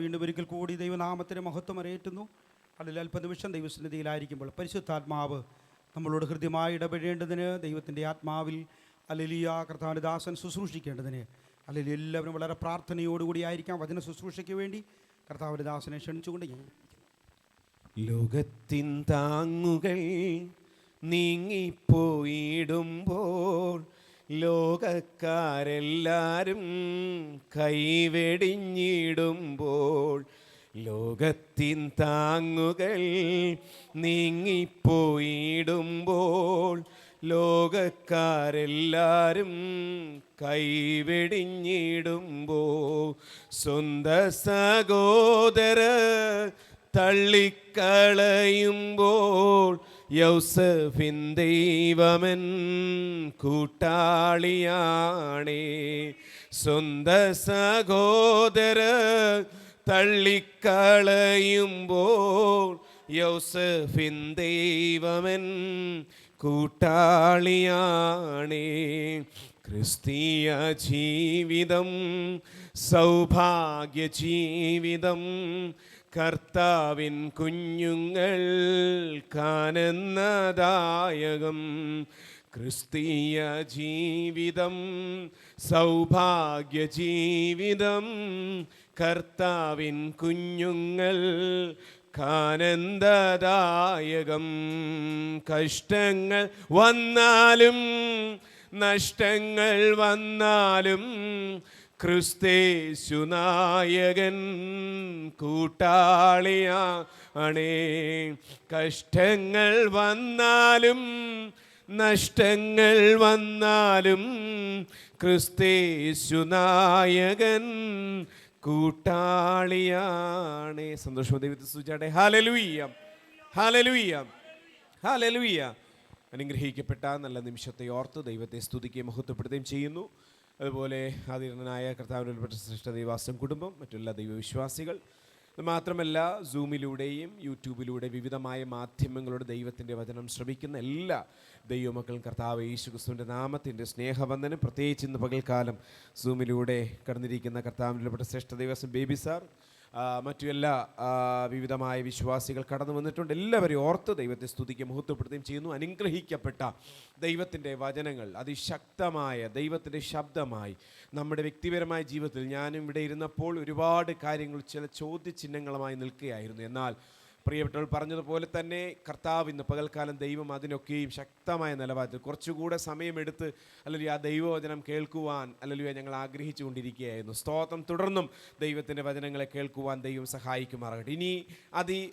വീണ്ടും ഒരിക്കൽ കൂടി ദൈവനാമത്തിന് മഹത്വം അറിയിക്കുന്നു. അതിൽ അല്പനിമിഷം ദൈവസന്നിധിയിലായിരിക്കുമ്പോൾ പരിശുദ്ധാത്മാവ് നമ്മളോട് ഹൃദ്യമായി ഇടപെടേണ്ടതിന്, ദൈവത്തിൻ്റെ ആത്മാവിൽ ഹല്ലേലൂയ കർത്താവിൻ്റെ ദാസൻ ശുശ്രൂഷിക്കേണ്ടതിന് അല്ലെങ്കിൽ എല്ലാവരും വളരെ പ്രാർത്ഥനയോടുകൂടി ആയിരിക്കാം. വചന ശുശ്രൂഷയ്ക്ക് വേണ്ടി കർത്താവിൻ്റെ ദാസനെ ക്ഷണിച്ചുകൊണ്ട് ഞാൻ ലോകത്തിൻ താങ്ങുകൾ നീങ്ങിപ്പോയിടുമ്പോൾ ലോകക്കാരെല്ലാരും കൈവെടിഞ്ഞിടുമ്പോൾ, ലോകത്തിൻ താങ്ങുകൾ നീങ്ങിപ്പോയിടുമ്പോൾ ലോകക്കാരെല്ലാരും കൈവെടിഞ്ഞിടുമ്പോൾ, സ്വന്ത സഹോദര തള്ളിക്കളയുമ്പോൾ യൗസഫിൻ ദൈവമൻ കൂട്ടാളിയാണേ. സ്വന്ത സഹോദര തള്ളിക്കളയുമ്പോൾ യൗസഫിൻ ദൈവമൻ കൂട്ടാളിയാണേ. ക്രിസ്തീയ ജീവിതം സൗഭാഗ്യ ജീവിതം, കർത്താവിൻ കുഞ്ഞുങ്ങൾ കാനന്നദായകം. ക്രിസ്തീയ ജീവിതം സൗഭാഗ്യ ജീവിതം, കർത്താവിൻ കുഞ്ഞുങ്ങൾ കാനന്ദദായകം. കഷ്ടങ്ങൾ വന്നാലും നഷ്ടങ്ങൾ വന്നാലും ക്രിസ്തേശുനായകൻ കൂട്ടാളിയാണേ. കഷ്ടങ്ങൾ വന്നാലും നഷ്ടങ്ങൾ വന്നാലും ക്രിസ്തേശുനായകൻ കൂട്ടാളിയാണേ. സന്തോഷം ദൈവത്തെ സ്തുതിച്ചാട്ടെ. Hallelujah, hallelujah, hallelujah. അനുഗ്രഹിക്കപ്പെട്ട നല്ല നിമിഷത്തെ ഓർത്ത് ദൈവത്തെ സ്തുതിക്കുകയും മഹത്വപ്പെടുത്തുകയും ചെയ്യുന്നു. അതുപോലെ ആദരണീയനായ കർത്താവിന് ഉൾപ്പെട്ട ശ്രേഷ്ഠ ദൈവാസം കുടുംബം, മറ്റുള്ള ദൈവവിശ്വാസികൾ, മാത്രമല്ല സൂമിലൂടെയും യൂട്യൂബിലൂടെ വിവിധമായ മാധ്യമങ്ങളുടെ ദൈവത്തിൻ്റെ വചനം ശ്രമിക്കുന്ന എല്ലാ ദൈവമക്കളും കർത്താവ് യേശുക്രിസ്തുവിൻ്റെ നാമത്തിൻ്റെ സ്നേഹവന്ദനം. പ്രത്യേകിച്ച് ഇന്ന് പകൽക്കാലം സൂമിലൂടെ കടന്നിരിക്കുന്ന കർത്താവിന് ഉൾപ്പെട്ട ശ്രേഷ്ഠ ദൈവാസം ബേബി സാർ, മറ്റു എല്ലാ വിവിധമായ വിശ്വാസികൾ കടന്നു വന്നിട്ടുണ്ട്. എല്ലാവരെയും ഓർത്ത് ദൈവത്തെ സ്തുതിക്കുകയും മഹത്വപ്പെടുത്തുകയും ചെയ്യുന്നു. അനുഗ്രഹിക്കപ്പെട്ട ദൈവത്തിൻ്റെ വചനങ്ങൾ അതിശക്തമായ ദൈവത്തിൻ്റെ ശബ്ദമായി നമ്മുടെ വ്യക്തിപരമായ ജീവിതത്തിൽ, ഞാനും ഇവിടെ ഇരുന്നപ്പോൾ ഒരുപാട് കാര്യങ്ങൾ ചില ചോദ്യചിഹ്നങ്ങളുമായി നിൽക്കുകയായിരുന്നു. എന്നാൽ പ്രിയപ്പെട്ടവൾ പറഞ്ഞതുപോലെ തന്നെ കർത്താവ് ഇന്ന് പകൽക്കാലം ദൈവം അതിനൊക്കെയും ശക്തമായ നിലവാരത്തിൽ കുറച്ചുകൂടെ സമയമെടുത്ത് അല്ലെങ്കിൽ ആ ദൈവവചനം കേൾക്കുവാൻ അല്ലെങ്കിൽ ഞങ്ങൾ ആഗ്രഹിച്ചു കൊണ്ടിരിക്കുകയായിരുന്നു. സ്തോത്രം. തുടർന്നും ദൈവത്തിൻ്റെ വചനങ്ങളെ കേൾക്കുവാൻ ദൈവം സഹായിക്കുമാറാകട്ടെ. ഇനി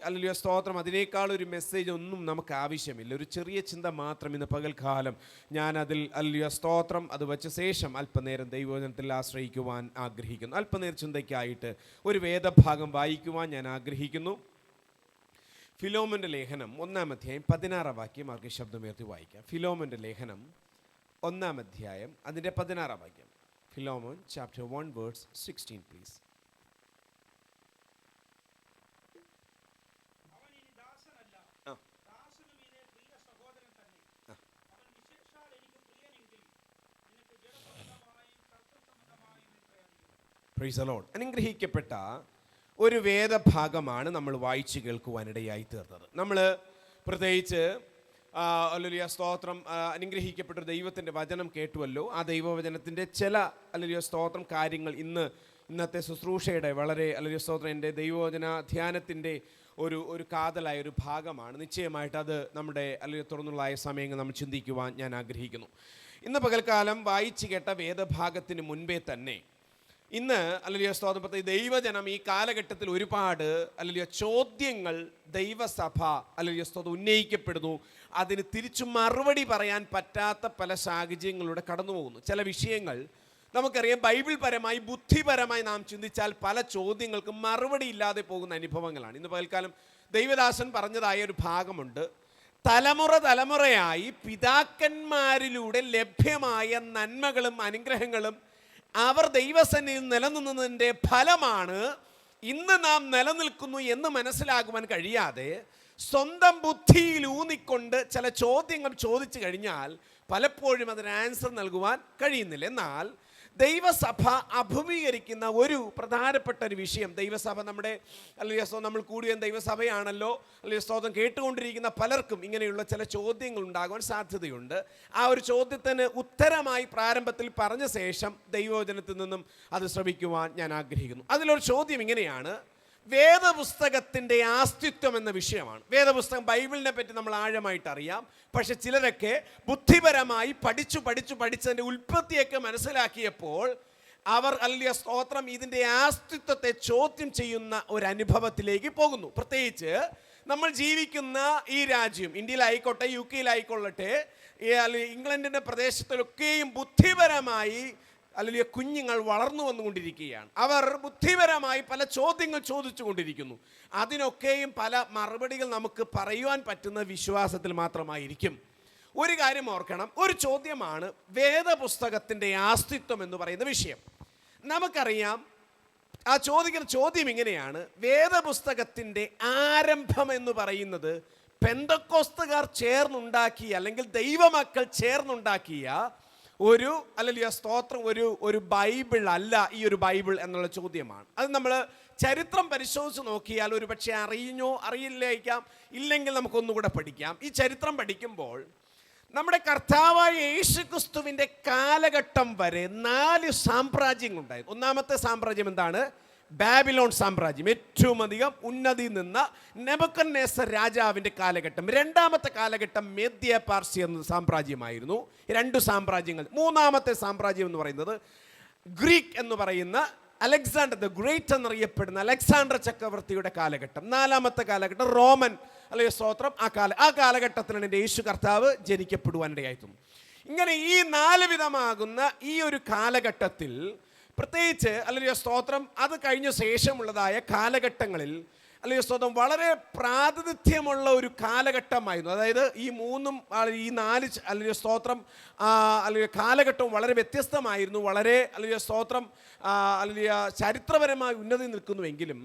അല്ലെങ്കിൽ സ്തോത്രം, അതിനേക്കാളൊരു മെസ്സേജ് ഒന്നും നമുക്ക് ആവശ്യമില്ല. ഒരു ചെറിയ ചിന്ത മാത്രം ഇന്ന് പകൽക്കാലം ഞാനതിൽ അല്ലെങ്കിൽ സ്തോത്രം അത് വച്ച ശേഷം അല്പനേരം ദൈവവചനത്തിൽ ആശ്രയിക്കുവാൻ ആഗ്രഹിക്കുന്നു. അല്പനേരം ചിന്തയ്ക്കായിട്ട് ഒരു വേദഭാഗം വായിക്കുവാൻ ഞാൻ ആഗ്രഹിക്കുന്നു. ഫിലോമോന്റെ ലേഖനം 1-ാം അധ്യായം 16-ാം വാക്യം അവർക്ക് ശബ്ദമുയർത്തി വായിക്കാം. ഫിലോമോന്റെ ലേഖനം 1-ാം അധ്യായം അതിൻ്റെ 16-ാം വാക്യം. Philemon chapter 1 verse 16 please. Praise the Lord. അനുഗ്രഹിക്കപ്പെട്ട ഒരു വേദഭാഗമാണ് നമ്മൾ വായിച്ച് കേൾക്കുവാനിടയായി തീർന്നത്. നമ്മൾ പ്രത്യേകിച്ച് അല്ലെങ്കിൽ സ്തോത്രം അനുഗ്രഹിക്കപ്പെട്ട ദൈവത്തിൻ്റെ വചനം കേട്ടുവല്ലോ. ആ ദൈവവചനത്തിൻ്റെ ചില അല്ലെങ്കിൽ സ്തോത്രം കാര്യങ്ങൾ ഇന്നത്തെ ശുശ്രൂഷയുടെ വളരെ അല്ലെങ്കിൽ സ്തോത്രം എൻ്റെ ദൈവവചന ധ്യാനത്തിൻ്റെ ഒരു കാതലായ ഒരു ഭാഗമാണ്. നിശ്ചയമായിട്ട് അത് നമ്മുടെ അല്ലെങ്കിൽ തുറന്നുള്ള സമയങ്ങൾ നമ്മൾ ചിന്തിക്കുവാൻ ഞാൻ ആഗ്രഹിക്കുന്നു. ഇന്ന് പകൽക്കാലം വായിച്ച് കേട്ട വേദഭാഗത്തിന് മുൻപേ തന്നെ ഇന്ന് അല്ലെങ്കിൽ സ്തോത്രത്തെ ദൈവജനം ഈ കാലഘട്ടത്തിൽ ഒരുപാട് അല്ലെങ്കിൽ ചോദ്യങ്ങൾ ദൈവസഭ അല്ലെങ്കിൽ സ്തോത്രം ഉന്നയിക്കപ്പെടുന്നു. അതിന് തിരിച്ചു മറുപടി പറയാൻ പറ്റാത്ത പല സാഹചര്യങ്ങളിലൂടെ കടന്നു പോകുന്നു. ചില വിഷയങ്ങൾ നമുക്കറിയാം, ബൈബിൾ പരമായി ബുദ്ധിപരമായി നാം ചിന്തിച്ചാൽ പല ചോദ്യങ്ങൾക്കും മറുപടി ഇല്ലാതെ പോകുന്ന അനുഭവങ്ങളാണ്. ഇന്ന് പകൽക്കാലം ദൈവദാസൻ പറഞ്ഞതായ ഒരു ഭാഗമുണ്ട്. തലമുറയായി പിതാക്കന്മാരിലൂടെ ലഭ്യമായ നന്മകളും അനുഗ്രഹങ്ങളും അവർ ദൈവസന്നിധിയിൽ നിലനിന്നതിൻ്റെ ഫലമാണ് ഇന്ന് നാം നിലനിൽക്കുന്നു എന്ന് മനസ്സിലാകുവാൻ കഴിയാതെ സ്വന്തം ബുദ്ധിയിൽ ഊന്നിക്കൊണ്ട് ചില ചോദ്യങ്ങൾ ചോദിച്ചു കഴിഞ്ഞാൽ പലപ്പോഴും അതിന് ആൻസർ നൽകുവാൻ കഴിയുന്നില്ല. എന്നാൽ ദൈവസഭ അഭിമുഖീകരിക്കുന്ന ഒരു പ്രധാനപ്പെട്ട ഒരു വിഷയം, ദൈവസഭ നമ്മുടെ അല്ലെങ്കിൽ നമ്മൾ കൂടിയ ദൈവസഭയാണല്ലോ, അല്ലെങ്കിൽ സ്തോത്രം കേട്ടുകൊണ്ടിരിക്കുന്ന പലർക്കും ഇങ്ങനെയുള്ള ചില ചോദ്യങ്ങൾ ഉണ്ടാകാൻ സാധ്യതയുണ്ട്. ആ ഒരു ചോദ്യത്തിന് ഉത്തരമായി പ്രാരംഭത്തിൽ പറഞ്ഞ ശേഷം ദൈവവചനത്തിൽ നിന്നും അത് ശ്രമിക്കുവാൻ ഞാൻ ആഗ്രഹിക്കുന്നു. അതിലൊരു ചോദ്യം ഇങ്ങനെയാണ്: വേദപുസ്തകത്തിൻ്റെ അസ്തിത്വം എന്ന വിഷയമാണ്. വേദപുസ്തകം, ബൈബിളിനെ പറ്റി നമ്മൾ ആഴമായിട്ട് അറിയാം. പക്ഷെ ചിലരൊക്കെ ബുദ്ധിപരമായി പഠിച്ചതിൻ്റെ ഉൽപ്പത്തിയൊക്കെ മനസ്സിലാക്കിയപ്പോൾ അവർ അല്ലെങ്കിൽ സ്തോത്രം ഇതിൻ്റെ അസ്തിത്വത്തെ ചോദ്യം ചെയ്യുന്ന ഒരു അനുഭവത്തിലേക്ക് പോകുന്നു. പ്രത്യേകിച്ച് നമ്മൾ ജീവിക്കുന്ന ഈ രാജ്യം, ഇന്ത്യയിലായിക്കോട്ടെ, UK യിലായിക്കൊള്ളട്ടെ, ഇംഗ്ലണ്ടിൻ്റെ പ്രദേശത്തിലൊക്കെയും ബുദ്ധിപരമായി അല്ലെങ്കിൽ കുഞ്ഞുങ്ങൾ വളർന്നു വന്നുകൊണ്ടിരിക്കുകയാണ്. അവർ ബുദ്ധിപരമായി പല ചോദ്യങ്ങൾ ചോദിച്ചു കൊണ്ടിരിക്കുന്നു. അതിനൊക്കെയും പല മറുപടികൾ നമുക്ക് പറയുവാൻ പറ്റുന്ന വിശ്വാസത്തിൽ മാത്രമായിരിക്കും. ഒരു കാര്യം ഓർക്കണം, ഒരു ചോദ്യമാണ് വേദപുസ്തകത്തിൻ്റെ അസ്തിത്വം എന്ന് പറയുന്ന വിഷയം. നമുക്കറിയാം, ആ ചോദിക്കുന്ന ചോദ്യം ഇങ്ങനെയാണ്: വേദപുസ്തകത്തിൻ്റെ ആരംഭം എന്ന് പറയുന്നത് പെന്തക്കോസ്തുകാർ ചേർന്നുണ്ടാക്കിയ അല്ലെങ്കിൽ ദൈവമക്കൾ ചേർന്നുണ്ടാക്കിയ ഒരു അല്ലെങ്കിൽ സ്തോത്രം ഒരു ബൈബിൾ അല്ല ഈ ഒരു ബൈബിൾ എന്നുള്ള ചോദ്യമാണ്. അത് നമ്മൾ ചരിത്രം പരിശോധിച്ച് നോക്കിയാൽ ഒരു പക്ഷേ അറിഞ്ഞോ അറിയില്ലേക്കാം, ഇല്ലെങ്കിൽ നമുക്കൊന്നുകൂടെ പഠിക്കാം. ഈ ചരിത്രം പഠിക്കുമ്പോൾ നമ്മുടെ കർത്താവായ യേശുക്രിസ്തുവിൻ്റെ കാലഘട്ടം വരെ 4 സാമ്രാജ്യങ്ങളുണ്ടായിരുന്നു. ഒന്നാമത്തെ സാമ്രാജ്യം എന്താണ്? ബാബിലോൺ സാമ്രാജ്യം, ഏറ്റവും അധികം ഉന്നതി നിന്ന നെബൂഖദ്നേസർ രാജാവിൻ്റെ കാലഘട്ടം. രണ്ടാമത്തെ കാലഘട്ടം മേദ്യ പാർസ്യ എന്ന സാമ്രാജ്യമായിരുന്നു. 2 സാമ്രാജ്യങ്ങൾ. മൂന്നാമത്തെ സാമ്രാജ്യം എന്ന് പറയുന്നത് ഗ്രീക്ക് എന്ന് പറയുന്ന അലക്സാണ്ടർ ദ ഗ്രേറ്റ് എന്നറിയപ്പെടുന്ന അലക്സാണ്ടർ ചക്രവർത്തിയുടെ കാലഘട്ടം. 4ാമത്തെ കാലഘട്ടം റോമൻ അല്ലെങ്കിൽ സ്തോത്രം ആ കാലഘട്ടത്തിലാണ് എൻ്റെ യേശു കർത്താവ് ജനിക്കപ്പെടുവാനിടയായിരുന്നു. ഇങ്ങനെ ഈ 4 വിധമാകുന്ന ഈ ഒരു കാലഘട്ടത്തിൽ, പ്രത്യേകിച്ച് അല്ലെങ്കിൽ സ്തോത്രം അത് കഴിഞ്ഞ ശേഷമുള്ളതായ കാലഘട്ടങ്ങളിൽ അല്ലെങ്കിൽ സ്തോത്രം വളരെ പ്രാതിനിധ്യമുള്ള ഒരു കാലഘട്ടമായിരുന്നു. അതായത് ഈ 4 അല്ലെങ്കിൽ സ്തോത്രം അല്ലെങ്കിൽ കാലഘട്ടവും വളരെ വ്യത്യസ്തമായിരുന്നു. വളരെ അല്ലെങ്കിൽ സ്തോത്രം അല്ലെങ്കിൽ ചരിത്രപരമായി ഉന്നതി നിൽക്കുന്നുവെങ്കിലും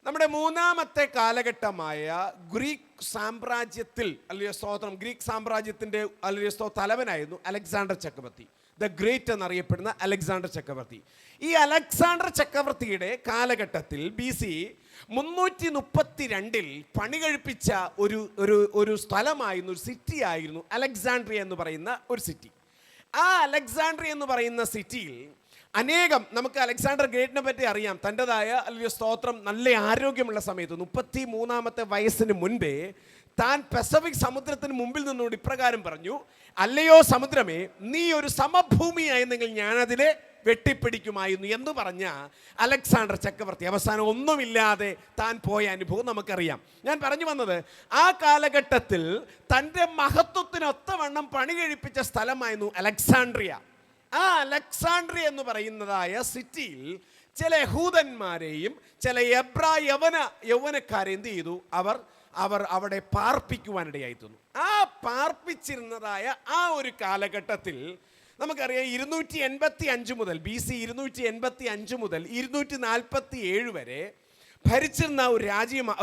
നമ്മുടെ 3ാമത്തെ കാലഘട്ടമായ ഗ്രീക്ക് സാമ്രാജ്യത്തിൽ അല്ലെങ്കിൽ സ്തോത്രം ഗ്രീക്ക് സാമ്രാജ്യത്തിൻ്റെ അല്ലെങ്കിൽ തലവനായിരുന്നു അലക്സാണ്ടർ ചക്രവർത്തി, ദ ഗ്രേറ്റ് എന്നറിയപ്പെടുന്ന അലക്സാണ്ടർ ചക്രവർത്തി. ഈ അലക്സാണ്ടർ ചക്രവർത്തിയുടെ കാലഘട്ടത്തിൽ BC 332 പണി കഴിപ്പിച്ച ഒരു സ്ഥലമായിരുന്നു, ഒരു സിറ്റി ആയിരുന്നു അലക്സാണ്ട്രിയ എന്ന് പറയുന്ന ഒരു സിറ്റി. ആ അലക്സാണ്ട്രിയ എന്ന് പറയുന്ന സിറ്റിയിൽ നമുക്ക് അലക്സാണ്ടർ ഗ്രേറ്റിനെ പറ്റി അറിയാം. തൻ്റെതായ അല്ലെങ്കിൽ സ്തോത്രം നല്ല ആരോഗ്യമുള്ള സമയത്ത് 33ാമത്തെ വയസ്സിന് മുൻപേ താൻ പസഫിക് സമുദ്രത്തിന് മുമ്പിൽ നിന്നുകൊണ്ട് ഇപ്രകാരം പറഞ്ഞു: അല്ലയോ സമുദ്രമേ, നീ ഒരു സമഭൂമിയായിരുന്നെങ്കിൽ ഞാനതിനെ വെട്ടിപ്പിടിക്കുമായിരുന്നു എന്ന് പറഞ്ഞ അലക്സാണ്ടർ ചക്രവർത്തി അവസാനം ഒന്നുമില്ലാതെ താൻ പോയ അനുഭവം നമുക്കറിയാം. ഞാൻ പറഞ്ഞു വന്നത്, ആ കാലഘട്ടത്തിൽ തൻ്റെ മഹത്വത്തിനൊത്തവണ്ണം പണി കഴിപ്പിച്ച സ്ഥലമായിരുന്നു അലക്സാണ്ട്രിയ. ആ അലക്സാണ്ട്രിയ എന്ന് പറയുന്നതായ സിറ്റിയിൽ ചില യഹൂദന്മാരെയും ചില യൗവനക്കാരെ എന്ത് ചെയ്തു? അവർ അവിടെ പാർപ്പിക്കുവാനിടയായിത്തീർന്നു. ആ പാർപ്പിച്ചിരുന്നതായ ആ ഒരു കാലഘട്ടത്തിൽ നമുക്കറിയാം 285 മുതൽ BC 285 മുതൽ 247 വരെ ഭരിച്ചിരുന്ന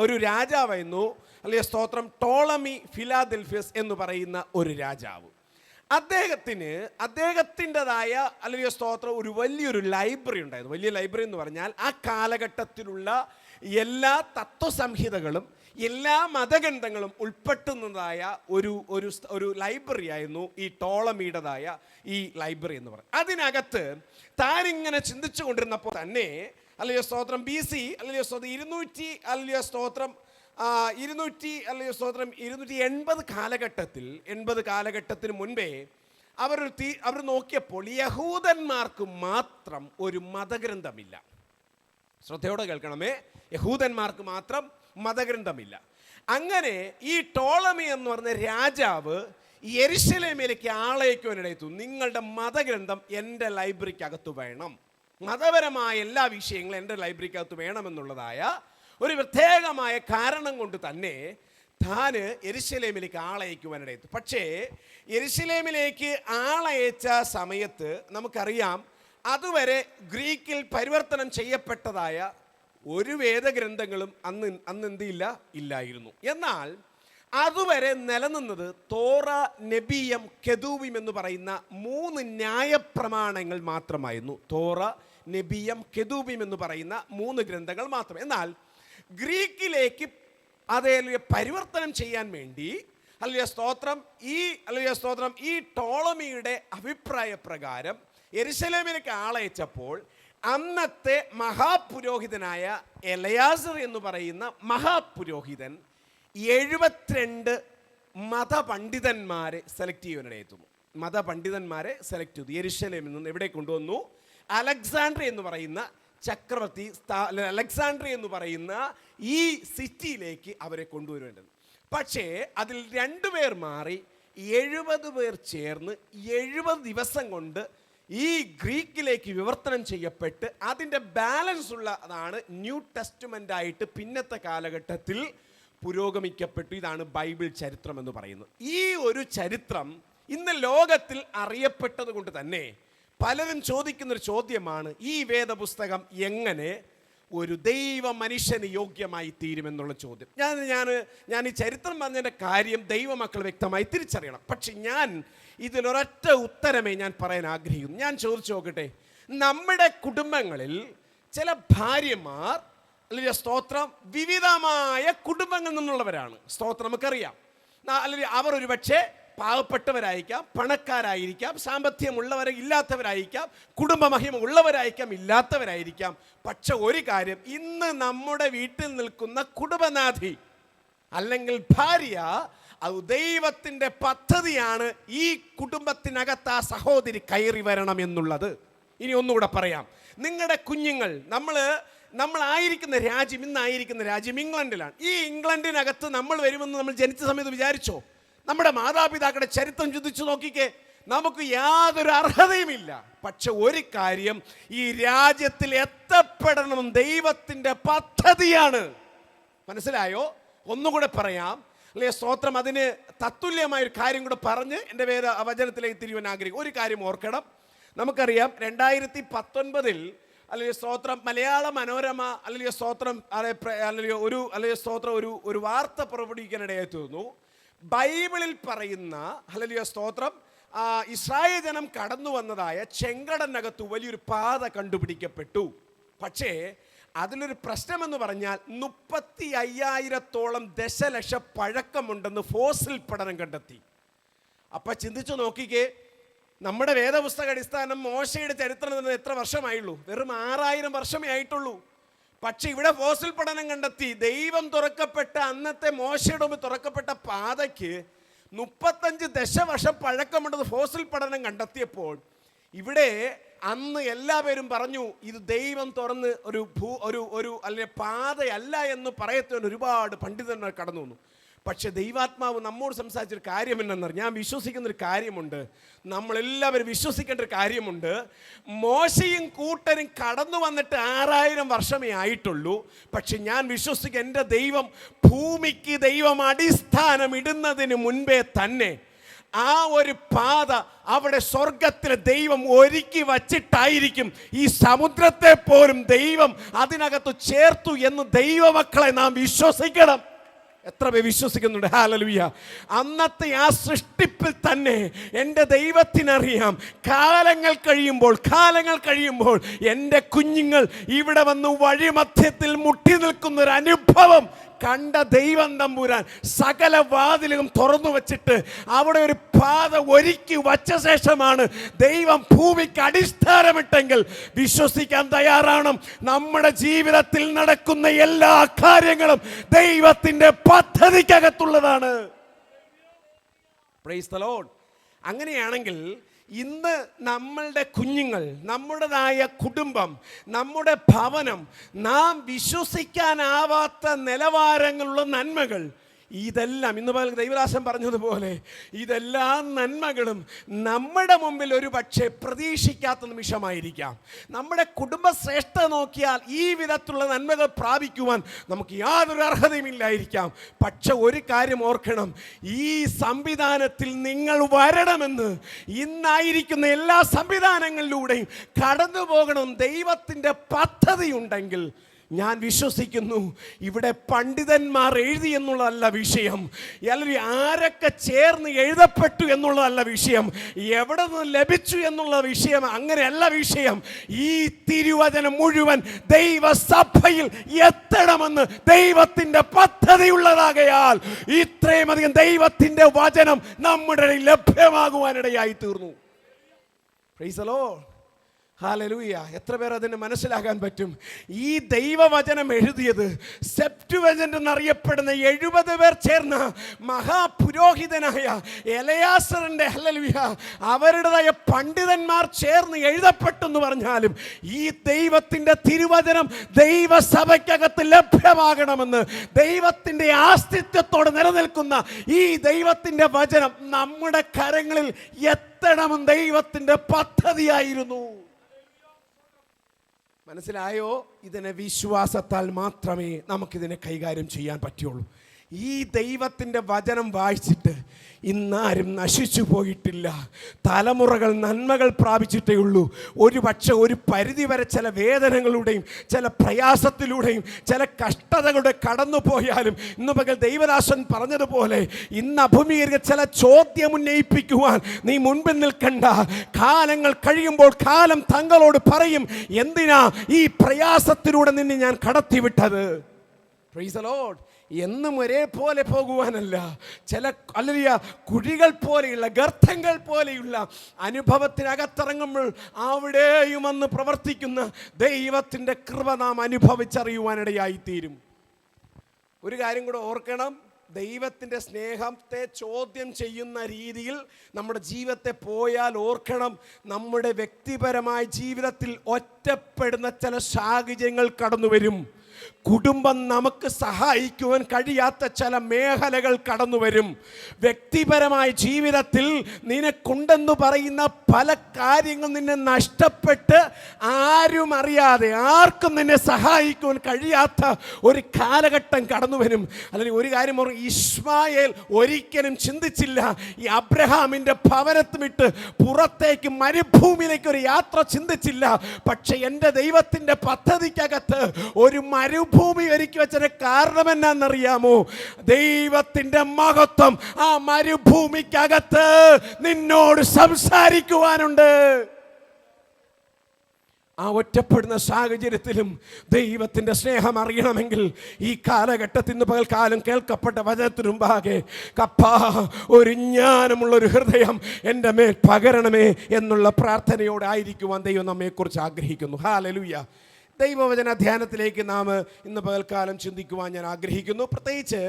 ഒരു രാജാവായിരുന്നു അല്ലെങ്കിൽ സ്തോത്രം ടോളമി ഫിലാദൽഫിയസ് എന്ന് പറയുന്ന ഒരു രാജാവ്. അദ്ദേഹത്തിൻ്റെതായ അല്ലെങ്കിൽ സ്തോത്രം വലിയൊരു ലൈബ്രറി ഉണ്ടായിരുന്നു. വലിയ ലൈബ്രറി എന്ന് പറഞ്ഞാൽ ആ കാലഘട്ടത്തിലുള്ള എല്ലാ തത്വസംഹിതകളും എല്ലാ മതഗ്രന്ഥങ്ങളും ഉൾപ്പെട്ടുന്നതായ ഒരു ലൈബ്രറി ആയിരുന്നു ഈ ടോളമിയുടേതായ ഈ ലൈബ്രറി എന്ന് പറയുന്നത്. അതിനകത്ത് താനിങ്ങനെ ചിന്തിച്ചു കൊണ്ടിരുന്നപ്പോൾ തന്നെ അല്ലെങ്കിൽ സ്തോത്രം BC അല്ലെങ്കിൽ സ്തോത്രം 200 അല്ലെങ്കിൽ സ്തോത്രം 280 കാലഘട്ടത്തിന് മുൻപേ അവർ നോക്കിയപ്പോൾ യഹൂദന്മാർക്ക് മാത്രം ഒരു മതഗ്രന്ഥമില്ല. ശ്രദ്ധയോടെ കേൾക്കണമേ, യഹൂദന്മാർക്ക് മാത്രം മതഗ്രന്ഥമില്ല. അങ്ങനെ ഈ ടോളമി എന്ന് പറഞ്ഞ രാജാവ് യെരുശലേമിലേക്ക് ആളയക്കുവാനിടയത്തു. നിങ്ങളുടെ മതഗ്രന്ഥം എൻ്റെ ലൈബ്രറിക്കകത്ത് വേണം, മതപരമായ എല്ലാ വിഷയങ്ങളും എൻ്റെ ലൈബ്രറിക്കകത്ത് വേണമെന്നുള്ളതായ ഒരു പ്രത്യേകമായ കാരണം കൊണ്ട് തന്നെ താന് യെരുശലേമിലേക്ക് ആളയക്കുവാനിടയത്തു. പക്ഷേ യെരുശലേമിലേക്ക് ആളയച്ച സമയത്ത് നമുക്കറിയാം, അതുവരെ ഗ്രീക്കിൽ പരിവർത്തനം ചെയ്യപ്പെട്ടതായ ഒരു വേദഗ്രന്ഥങ്ങളും അന്ന് ഇല്ലായിരുന്നു. എന്നാൽ അതുവരെ നിലനിന്നത് തോറ, നെബിയം, കെതൂബിം എന്ന് പറയുന്ന 3 ന്യായപ്രമാണങ്ങൾ മാത്രമായിരുന്നു. തോറ, നെബിയം, കെതൂബിം എന്ന് പറയുന്ന 3 ഗ്രന്ഥങ്ങൾ മാത്രം. എന്നാൽ ഗ്രീക്കിലേക്ക് അതേ പരിവർത്തനം ചെയ്യാൻ വേണ്ടി സ്തോത്രം ഈ ടോളമിയുടെ അഭിപ്രായ പ്രകാരം യെരുശലേമിലേക്ക് ആളയച്ചപ്പോൾ അന്നത്തെ മഹാപുരോഹിതനായ എലയാസർ എന്ന് പറയുന്ന മഹാപുരോഹിതൻ 72 മതപണ്ഡിതന്മാരെ സെലക്ട് ചെയ്യാനിടയെത്തുന്നു. മതപണ്ഡിതന്മാരെ സെലക്ട് ചെയ്തു. യെരുശലേമിൽ നിന്ന് എവിടെ കൊണ്ടുവന്നു? അലക്സാണ്ട്രിയ എന്ന് പറയുന്ന ചക്രവർത്തി അലക്സാണ്ട്രിയ എന്ന് പറയുന്ന ഈ സിറ്റിയിലേക്ക് അവരെ കൊണ്ടുവരേണ്ടത്. പക്ഷേ അതിൽ 2 പേർ മാറി 70 പേർ ചേർന്ന് 70 ദിവസം കൊണ്ട് ഈ ഗ്രീക്കിലേക്ക് വിവർത്തനം ചെയ്യപ്പെട്ട് അതിൻ്റെ ബാലൻസ് ഉള്ളതാണ് ന്യൂ ടെസ്റ്റ്മെൻ്റ് ആയിട്ട് പിന്നത്തെ കാലഘട്ടത്തിൽ പുരോഗമിക്കപ്പെട്ടു. ഇതാണ് ബൈബിൾ ചരിത്രം എന്ന് പറയുന്നത്. ഈ ഒരു ചരിത്രം ഇന്ന് ലോകത്തിൽ അറിയപ്പെട്ടത് കൊണ്ട് തന്നെ പലരും ചോദിക്കുന്നൊരു ചോദ്യമാണ്, ഈ വേദപുസ്തകം എങ്ങനെ ഒരു ദൈവ മനുഷ്യന് യോഗ്യമായി തീരുമെന്നുള്ള ചോദ്യം. ഞാൻ ഈ ചരിത്രം പറഞ്ഞതിൻ്റെ കാര്യം ദൈവമക്കൾ വ്യക്തമായി തിരിച്ചറിയണം. പക്ഷെ ഞാൻ ഇതിലൊരൊറ്റ ഉത്തരമേ ഞാൻ പറയാൻ ആഗ്രഹിക്കുന്നു. ഞാൻ ചോദിച്ചു നോക്കട്ടെ, നമ്മുടെ കുടുംബങ്ങളിൽ ചില ഭാര്യമാർ അല്ലെങ്കിൽ സ്തോത്രം വിവിധമായ കുടുംബങ്ങളിൽ നിന്നുള്ളവരാണ്. സ്തോത്രം നമുക്കറിയാം. അല്ലെങ്കിൽ അവർ ഒരു പക്ഷേ പാവപ്പെട്ടവരായിരിക്കാം, പണക്കാരായിരിക്കാം, സാമ്പത്തികമുള്ളവരെ ഇല്ലാത്തവരായിരിക്കാം, കുടുംബമഹിമ ഉള്ളവരായിരിക്കാം, ഇല്ലാത്തവരായിരിക്കാം. പക്ഷെ ഒരു കാര്യം, ഇന്ന് നമ്മുടെ വീട്ടിൽ നിൽക്കുന്ന കുടുംബനാഥി അല്ലെങ്കിൽ ഭാര്യ അത് ദൈവത്തിൻ്റെ പദ്ധതിയാണ്. ഈ കുടുംബത്തിനകത്ത് ആ സഹോദരി കയറി വരണം എന്നുള്ളത്. ഇനി ഒന്നുകൂടെ പറയാം, നിങ്ങളുടെ കുഞ്ഞുങ്ങൾ നമ്മളായിരിക്കുന്ന രാജ്യം, ഇന്നായിരിക്കുന്ന രാജ്യം ഇംഗ്ലണ്ടിലാണ്. ഈ ഇംഗ്ലണ്ടിനകത്ത് നമ്മൾ വരുമെന്ന് നമ്മൾ ജനിച്ച സമയത്ത് വിചാരിച്ചോ? നമ്മുടെ മാതാപിതാക്കളുടെ ചരിത്രം ചിന്തിച്ചു നോക്കിക്കേ, നമുക്ക് യാതൊരു അർഹതയുമില്ല. പക്ഷെ ഒരു കാര്യം, ഈ രാജ്യത്തിൽ എത്തപ്പെടണം ദൈവത്തിൻ്റെ പദ്ധതിയാണ്. മനസ്സിലായോ? ഒന്നുകൂടെ പറയാം അല്ലേ? സ്തോത്രം. അതിന് തത്തുല്യമായൊരു കാര്യം കൂടെ പറഞ്ഞ് എൻ്റെ വചനത്തിലേക്ക് തിരിയുവാൻ ആഗ്രഹിക്കും. ഒരു കാര്യം ഓർക്കണം, നമുക്കറിയാം 2019 അല്ലെങ്കിൽ സ്തോത്രം മലയാള മനോരമ അല്ലെങ്കിൽ സ്തോത്രം ഒരു വാർത്ത പുറപ്പെടുവിക്കാനിടയായി തീർന്നു. ബൈബിളിൽ പറയുന്ന ഹല്ലേലൂയ സ്തോത്രം ഇസ്രായേൽ ജനം കടന്നു വന്നതായ ചെങ്കടലിനകത്ത് വലിയൊരു പാത കണ്ടുപിടിക്കപ്പെട്ടു. പക്ഷേ അതിലൊരു പ്രശ്നമെന്ന് പറഞ്ഞാൽ 35,000-ഓളം ദശലക്ഷ പഴക്കമുണ്ടെന്ന് ഫോസിൽ പഠനം കണ്ടെത്തി. അപ്പം ചിന്തിച്ചു നോക്കിക്കേ, നമ്മുടെ വേദപുസ്തക അടിസ്ഥാനം മോശയുടെ ചരിത്രം എത്ര വർഷമായുള്ളൂ? വെറും 6000 വർഷമേ ആയിട്ടുള്ളൂ. പക്ഷെ ഇവിടെ ഫോസിൽ പഠനം കണ്ടെത്തി, ദൈവം തുറക്കപ്പെട്ട അന്നത്തെ മോശയുടെ മുമ്പ് തുറക്കപ്പെട്ട പാതയ്ക്ക് 35 ദശവർഷം പഴക്കമുണ്ടെന്ന് ഫോസിൽ പഠനം കണ്ടെത്തിയപ്പോൾ ഇവിടെ അന്ന് എല്ലാവരും പറഞ്ഞു ഇത് ദൈവം തുറന്ന് ഒരു അല്ലെ പാതയല്ല എന്ന് പറയത്തുന്ന ഒരുപാട് പണ്ഡിതന്മാർ കടന്നു വന്നു. പക്ഷെ ദൈവാത്മാവ് നമ്മോട് സംസാരിച്ചൊരു കാര്യം എന്തെന്നറിയാം. ഞാൻ വിശ്വസിക്കുന്നൊരു കാര്യമുണ്ട്, നമ്മളെല്ലാവരും വിശ്വസിക്കേണ്ട ഒരു കാര്യമുണ്ട്. മോശയും കൂട്ടരും കടന്നു വന്നിട്ട് 6000 വർഷമേ ആയിട്ടുള്ളൂ. പക്ഷെ ഞാൻ വിശ്വസിക്കുക, എൻ്റെ ദൈവം ഭൂമിക്ക് ദൈവം അടിസ്ഥാനം ഇടുന്നതിന് മുൻപേ തന്നെ ആ ഒരു പാത അവിടെ സ്വർഗത്തിലെ ദൈവം ഒരുക്കി വച്ചിട്ടായിരിക്കും. ഈ സമുദ്രത്തെ പോലും ദൈവം അതിനകത്ത് ചേർത്തു എന്ന് ദൈവമക്കളെ നാം വിശ്വസിക്കണം. എത്ര പേർ വിശ്വസിക്കുന്നുണ്ട്? ഹല്ലേലൂയ. അന്നത്തെ ആ സൃഷ്ടിപ്പിൽ തന്നെ എൻ്റെ ദൈവത്തിനറിയാം, കാലങ്ങൾ കഴിയുമ്പോൾ എൻ്റെ കുഞ്ഞുങ്ങൾ ഇവിടെ വന്ന് വഴിമധ്യത്തിൽ മുട്ടി നിൽക്കുന്നൊരു അനുഭവം കണ്ട ദൈവം തമ്പുരാൻ സകല വാതിലും തുറന്നു വച്ചിട്ട് അവിടെ ഒരു പാത ഒരുക്കി വച്ച ശേഷമാണ് ദൈവം ഭൂമിക്ക് അടിസ്ഥാനമിട്ടെങ്കിൽ വിശ്വസിക്കാൻ തയ്യാറാണ്. നമ്മുടെ ജീവിതത്തിൽ നടക്കുന്ന എല്ലാ കാര്യങ്ങളും ദൈവത്തിൻ്റെ പദ്ധതിക്കകത്തുള്ളതാണ്. Price the Lord. അങ്ങനെയാണെങ്കിൽ ഇന്ന് നമ്മളുടെ കുഞ്ഞുങ്ങൾ, നമ്മുടേതായ കുടുംബം, നമ്മുടെ ഭവനം, നാം വിശ്വസിക്കാനാവാത്ത നിലവാരങ്ങളുള്ള നന്മകൾ, ഇതെല്ലാം ഇന്ന് ദൈവദാസൻ പറഞ്ഞതുപോലെ ഇതെല്ലാ നന്മകളും നമ്മുടെ മുമ്പിൽ ഒരു പക്ഷേ പ്രതീക്ഷിക്കാത്ത നിമിഷമായിരിക്കാം. നമ്മുടെ കുടുംബശ്രേഷ്ഠ നോക്കിയാൽ ഈ വിധത്തിലുള്ള നന്മകൾ പ്രാപിക്കുവാൻ നമുക്ക് യാതൊരു അർഹതയുമില്ലായിരിക്കാം. പക്ഷെ ഒരു കാര്യം ഓർക്കണം, ഈ സംവിധാനത്തിൽ നിങ്ങൾ വരണമെന്ന്, ഇന്നായിരിക്കുന്ന എല്ലാ സംവിധാനങ്ങളിലൂടെയും കടന്നു പോകണം ദൈവത്തിൻ്റെ പദ്ധതി ഉണ്ടെങ്കിൽ ഞാൻ വിശ്വസിക്കുന്നു ഇവിടെ പണ്ഡിതന്മാർ എഴുതി എന്നുള്ളതല്ല വിഷയം, അല്ലെങ്കിൽ ആരൊക്കെ ചേർന്ന് എഴുതപ്പെട്ടു എന്നുള്ളതല്ല വിഷയം, എവിടെ നിന്ന് ലഭിച്ചു എന്നുള്ള വിഷയം അങ്ങനെയല്ല വിഷയം. ഈ തിരുവചനം മുഴുവൻ ദൈവസഭയിൽ എത്തണമെന്ന് ദൈവത്തിന്റെ പദ്ധതിയുള്ളതാകയാൽ ഇത്രയും അധികം ദൈവത്തിന്റെ വചനം നമ്മുടെ ലഭ്യമാകുവാനിടയായി തീർന്നു. Price the Lord. ഹല്ലേലൂയ. എത്ര പേർ അതിന് മനസ്സിലാക്കാൻ പറ്റും? ഈ ദൈവവചനം എഴുതിയത് സെപ്റ്റുവജന്റ് എന്നറിയപ്പെടുന്ന 70 പേർ ചേർന്ന മഹാപുരോഹിതനായ എലയാസറിന്റെ, ഹല്ലേലൂയ, അവരുടേതായ പണ്ഡിതന്മാർ ചേർന്ന് എഴുതപ്പെട്ടെന്ന് പറഞ്ഞാലും ഈ ദൈവത്തിന്റെ തിരുവചനം ദൈവസഭയ്ക്കകത്ത് ലഭ്യമാകണമെന്ന്, ദൈവത്തിന്റെ ആസ്തിത്വത്തോടെ നിലനിൽക്കുന്ന ഈ ദൈവത്തിന്റെ വചനം നമ്മുടെ കരങ്ങളിൽ എത്തണമെന്ന് ദൈവത്തിന്റെ പദ്ധതിയായിരുന്നു. മനസ്സിലായോ? ഇതിനെ വിശ്വാസത്താൽ മാത്രമേ നമുക്കിതിനെ കൈകാര്യം ചെയ്യാൻ പറ്റുള്ളൂ. ഈ ദൈവത്തിൻ്റെ വചനം വായിച്ചിട്ട് ഇന്നാരും നശിച്ചു പോയിട്ടില്ല. തലമുറകൾ നന്മകൾ പ്രാപിച്ചിട്ടേ ഉള്ളൂ. ഒരു പക്ഷെ ഒരു പരിധിവരെ ചില വേദനകളുടെയും ചില പ്രയാസത്തിലൂടെയും ചില കഷ്ടതകളുടെ കടന്നു പോയാലും ഇന്ന് പകൽ ദൈവദാസൻ പറഞ്ഞതുപോലെ ഇന്ന് അഭിമുഖീകരിച്ച ചില ചോദ്യം ഉന്നയിപ്പിക്കുവാൻ നീ മുൻപിൽ നിൽക്കണ്ട. കാലങ്ങൾ കഴിയുമ്പോൾ കാലം തങ്ങളോട് പറയും, എന്തിനാ ഈ പ്രയാസത്തിലൂടെ നിന്നെ ഞാൻ കടത്തിവിട്ടത്. Price the Lord. എന്നും ഒരേപോലെ പോകുവാനല്ല, ചില അല്ലെങ്കിൽ കുഴികൾ പോലെയുള്ള ഗർത്തങ്ങൾ പോലെയുള്ള അനുഭവത്തിനകത്തിറങ്ങുമ്പോൾ അവിടെയും വന്ന് പ്രവർത്തിക്കുന്ന ദൈവത്തിൻ്റെ കൃപ നാം അനുഭവിച്ചറിയുവാനിടയായിത്തീരും. ഒരു കാര്യം കൂടെ ഓർക്കണം, ദൈവത്തിൻ്റെ സ്നേഹത്തെ ചോദ്യം ചെയ്യുന്ന രീതിയിൽ നമ്മുടെ ജീവിതത്തെ പോയാൽ ഓർക്കണം, നമ്മുടെ വ്യക്തിപരമായ ജീവിതത്തിൽ ഒറ്റപ്പെടുന്ന ചില സാഹചര്യങ്ങൾ കടന്നു വരും. കുടുംബം നമുക്ക് സഹായിക്കുവാൻ കഴിയാത്ത ചില മേഖലകൾ കടന്നു വരും. വ്യക്തിപരമായ ജീവിതത്തിൽ നിനക്കുണ്ടെന്ന് പറയുന്ന പല കാര്യങ്ങൾ നിന്നെ നഷ്ടപ്പെട്ട് ആരും അറിയാതെ ആർക്കും നിന്നെ സഹായിക്കുവാൻ കഴിയാത്ത ഒരു കാലഘട്ടം കടന്നു വരും. അല്ലെങ്കിൽ ഒരു കാര്യം ഇസ്മായേൽ ഒരിക്കലും ചിന്തിച്ചില്ല, ഈ അബ്രഹാമിൻ്റെ ഭവനത്ത് വിട്ട് പുറത്തേക്ക് മരുഭൂമിയിലേക്ക് ഒരു യാത്ര ചിന്തിച്ചില്ല. പക്ഷെ എൻ്റെ ദൈവത്തിൻ്റെ പദ്ധതിക്കകത്ത് ഒരു മരുഭൂമി ഒരുക്കി വെച്ചതിന് കാരണം എന്നാന്നറിയാമോ? ദൈവത്തിന്റെ മഹത്വം ആ മരുഭൂമിക്കകത്ത് നിന്നോട് സംസാരിക്കുവാനുണ്ട്. ആ ഒറ്റപ്പെടുന്ന സാഹചര്യത്തിലും ദൈവത്തിൻ്റെ സ്നേഹം അറിയണമെങ്കിൽ ഈ കാലഘട്ടത്തിൽ നിന്ന് പകൽക്കാലം കേൾക്കപ്പെട്ട വചനത്തിനു മുമ്പാകെ കപ്പാ ഒരു ജ്ഞാനമുള്ളൊരു ഹൃദയം എൻ്റെ മേൽ പകരണമേ എന്നുള്ള പ്രാർത്ഥനയോടായിരിക്കുവാൻ ദൈവം നമ്മെക്കുറിച്ച് ആഗ്രഹിക്കുന്നു. ഹല്ലേലൂയ. ദൈവവചന ധ്യാനത്തിലേക്ക് നാം ഇന്ന് പകൽക്കാലം ചിന്തിക്കുവാൻ ഞാൻ ആഗ്രഹിക്കുന്നു. പ്രത്യേകിച്ച്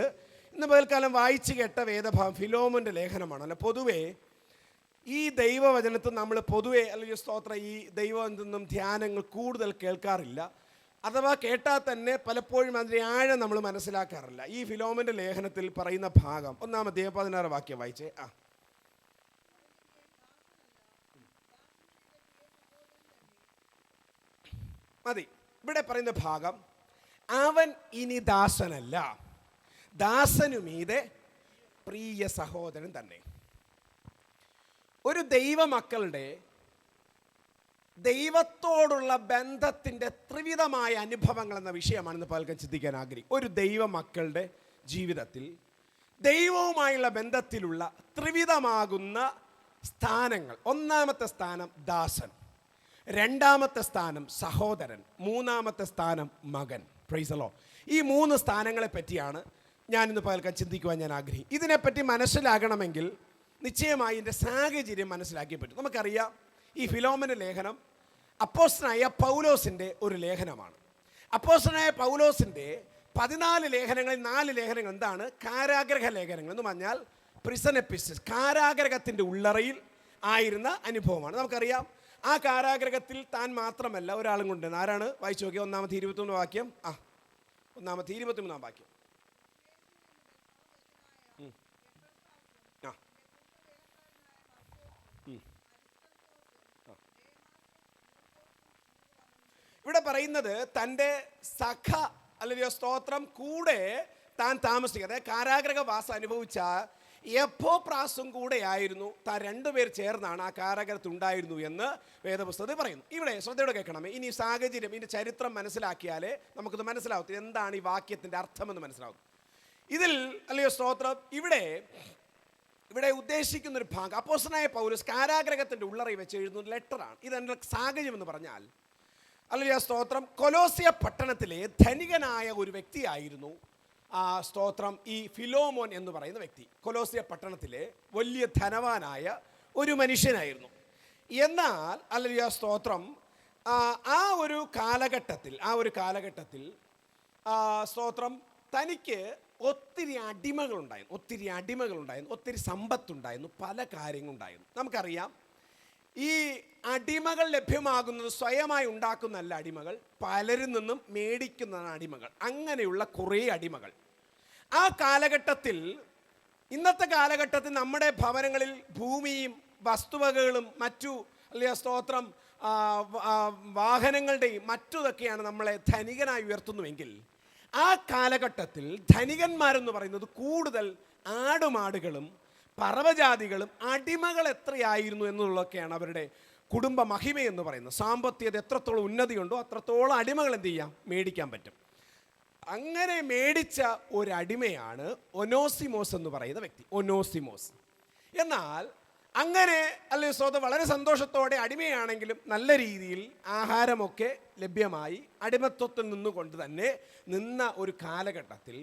ഇന്ന് പകൽക്കാലം വായിച്ചു കേട്ട വേദഭാഗം ഫിലോമോൻ്റെ ലേഖനമാണ്. അല്ല, പൊതുവേ ഈ ദൈവവചനത്തിൽ നമ്മൾ പൊതുവെ അല്ലെങ്കിൽ സ്തോത്രം ഈ ദൈവത്തിൽ നിന്നും ധ്യാനങ്ങൾ കൂടുതൽ കേൾക്കാറില്ല. അഥവാ കേട്ടാൽ തന്നെ പലപ്പോഴും അതിൻ്റെ ആഴം നമ്മൾ മനസ്സിലാക്കാറില്ല. ഈ ഫിലോമോൻ്റെ ലേഖനത്തിൽ പറയുന്ന ഭാഗം 1 അധ്യായം 16 വാക്യം വായിച്ചേ. മതി. ഇവിടെ പറയുന്ന ഭാഗം, അവൻ ഇനി ദാസനല്ല, ദാസനുമീതെ പ്രിയ സഹോദരൻ തന്നെ. ഒരു ദൈവമക്കളുടെ ദൈവത്തോടുള്ള ബന്ധത്തിൻ്റെ ത്രിവിധമായ അനുഭവങ്ങൾ എന്ന വിഷയമാണ് ഇന്ന് പലർക്കും ചിന്തിക്കാൻ ആഗ്രഹിക്കും. ഒരു ദൈവമക്കളുടെ ജീവിതത്തിൽ ദൈവവുമായുള്ള ബന്ധത്തിലുള്ള ത്രിവിധമാകുന്ന സ്ഥാനങ്ങൾ. ഒന്നാമത്തെ സ്ഥാനം ദാസൻ, രണ്ടാമത്തെ സ്ഥാനം സഹോദരൻ, മൂന്നാമത്തെ സ്ഥാനം മകൻ. Price the Lord. ഈ 3 സ്ഥാനങ്ങളെ പറ്റിയാണ് ഞാനിന്ന് പകൽക്കാൻ ചിന്തിക്കുവാൻ ഞാൻ ആഗ്രഹിക്കും. ഇതിനെപ്പറ്റി മനസ്സിലാകണമെങ്കിൽ നിശ്ചയമായി ഇതിൻ്റെ സാഹചര്യം മനസ്സിലാക്കിയേ പറ്റും. നമുക്കറിയാം, ഈ ഫിലോമോൻ്റെ ലേഖനം അപ്പോസ്തലനായ പൗലോസിൻ്റെ ഒരു ലേഖനമാണ്. അപ്പോസ്തലനായ പൗലോസിൻ്റെ 14 ലേഖനങ്ങളിൽ 4 ലേഖനങ്ങൾ എന്താണ്? കാരാഗ്രഹ ലേഖനങ്ങൾ എന്ന് പറഞ്ഞാൽ പ്രിസൺ എപ്പിസ്റ്റൽസ്, കാരാഗ്രഹത്തിൻ്റെ ഉള്ളറയിൽ ആയിരുന്ന അനുഭവമാണ്. നമുക്കറിയാം, ആ കാരാഗ്രഹത്തിൽ താൻ മാത്രമല്ല ഒരാളും കൊണ്ട്. ആരാണ്? വായിച്ചു നോക്കിയ 1-23 വാക്യം. 1-23 വാക്യം. ഇവിടെ പറയുന്നത് തൻ്റെ സഖ അല്ലെങ്കിൽ സ്തോത്രം കൂടെ താൻ താമസിക്കുക, അതായത് കാരാഗ്രഹവാസം അനുഭവിച്ച എപ്പോപ്രാസും കൂടെയായിരുന്നു. താൻ രണ്ടുപേർ ചേർന്നാണ് ആ കാരാഗ്രഹത്തുണ്ടായിരുന്നു എന്ന് വേദപുസ്തകത്തിൽ പറയുന്നു. ഇവിടെ ശ്രദ്ധയോടെ കേൾക്കണമേ. ഇനി സാഹചര്യം, ഇതിൻ്റെ ചരിത്രം മനസ്സിലാക്കിയാലേ നമുക്കിത് മനസ്സിലാവും എന്താണ് ഈ വാക്യത്തിൻ്റെ അർത്ഥമെന്ന് മനസ്സിലാവും. ഇതിൽ അല്ലയോ സ്തോത്രം, ഇവിടെ ഉദ്ദേശിക്കുന്നൊരു ഭാഗം അപ്പോസ്തലനായ പൗലോസ് കാരാഗ്രഹത്തിൻ്റെ ഉള്ളറയിൽ വെച്ച് എഴുതുന്ന ലെറ്ററാണ്. ഇതെൻ്റെ സാഹചര്യം എന്ന് പറഞ്ഞാൽ അല്ലയോ സ്തോത്രം, കൊലോസ്യ പട്ടണത്തിലെ ധനികനായ ഒരു വ്യക്തിയായിരുന്നു സ്തോത്രം ഈ ഫിലോമോൻ എന്ന് പറയുന്ന വ്യക്തി. കൊലോസ്യ പട്ടണത്തിലെ വലിയ ധനവാനായ ഒരു മനുഷ്യനായിരുന്നു. എന്നാൽ അല്ലയോ സ്തോത്രം, ആ ഒരു കാലഘട്ടത്തിൽ സ്തോത്രം തനിക്ക് ഒത്തിരി അടിമകളുണ്ടായിരുന്നു, ഒത്തിരി സമ്പത്തുണ്ടായിരുന്നു, പല കാര്യങ്ങളുണ്ടായിരുന്നു. നമുക്കറിയാം, ഈ അടിമകൾ ലഭ്യമാകുന്നത് സ്വയമായി ഉണ്ടാക്കുന്നതല്ല. അടിമകൾ പലരിൽ നിന്നും മേടിക്കുന്നതാണ് അടിമകൾ. അങ്ങനെയുള്ള കുറേ അടിമകൾ ആ കാലഘട്ടത്തിൽ, ഇന്നത്തെ കാലഘട്ടത്തിൽ നമ്മുടെ ഭവനങ്ങളിൽ ഭൂമിയും വസ്തുവകകളും മറ്റു അല്ലയോ സ്തോത്രം വാഹനങ്ങളുടെയും മറ്റുതൊക്കെയാണ് നമ്മളെ ധനികനായി ഉയർത്തുന്നുവെങ്കിൽ, ആ കാലഘട്ടത്തിൽ ധനികന്മാരെന്ന് പറയുന്നത് കൂടുതൽ ആടുമാടുകളും പറവജാതികളും അടിമകൾ എത്രയായിരുന്നു എന്നുള്ളതൊക്കെയാണ് അവരുടെ കുടുംബ മഹിമ എന്ന് പറയുന്നത്. സാമ്പത്തികത എത്രത്തോളം ഉന്നതിയുണ്ടോ അത്രത്തോളം അടിമകൾ എന്ത് ചെയ്യാം, മേടിക്കാൻ പറ്റും. അങ്ങനെ മേടിച്ച ഒരടിമയാണ് ഒനോസിമോസ് എന്ന് പറയുന്ന വ്യക്തി. ഒനോസിമോസ് എന്നാൽ അങ്ങനെ അല്ലേ സ്വതം വളരെ സന്തോഷത്തോടെ അടിമയാണെങ്കിലും നല്ല രീതിയിൽ ആഹാരമൊക്കെ ലഭ്യമായി അടിമത്വത്തിൽ നിന്നുകൊണ്ട് തന്നെ നിന്ന ഒരു കാലഘട്ടത്തിൽ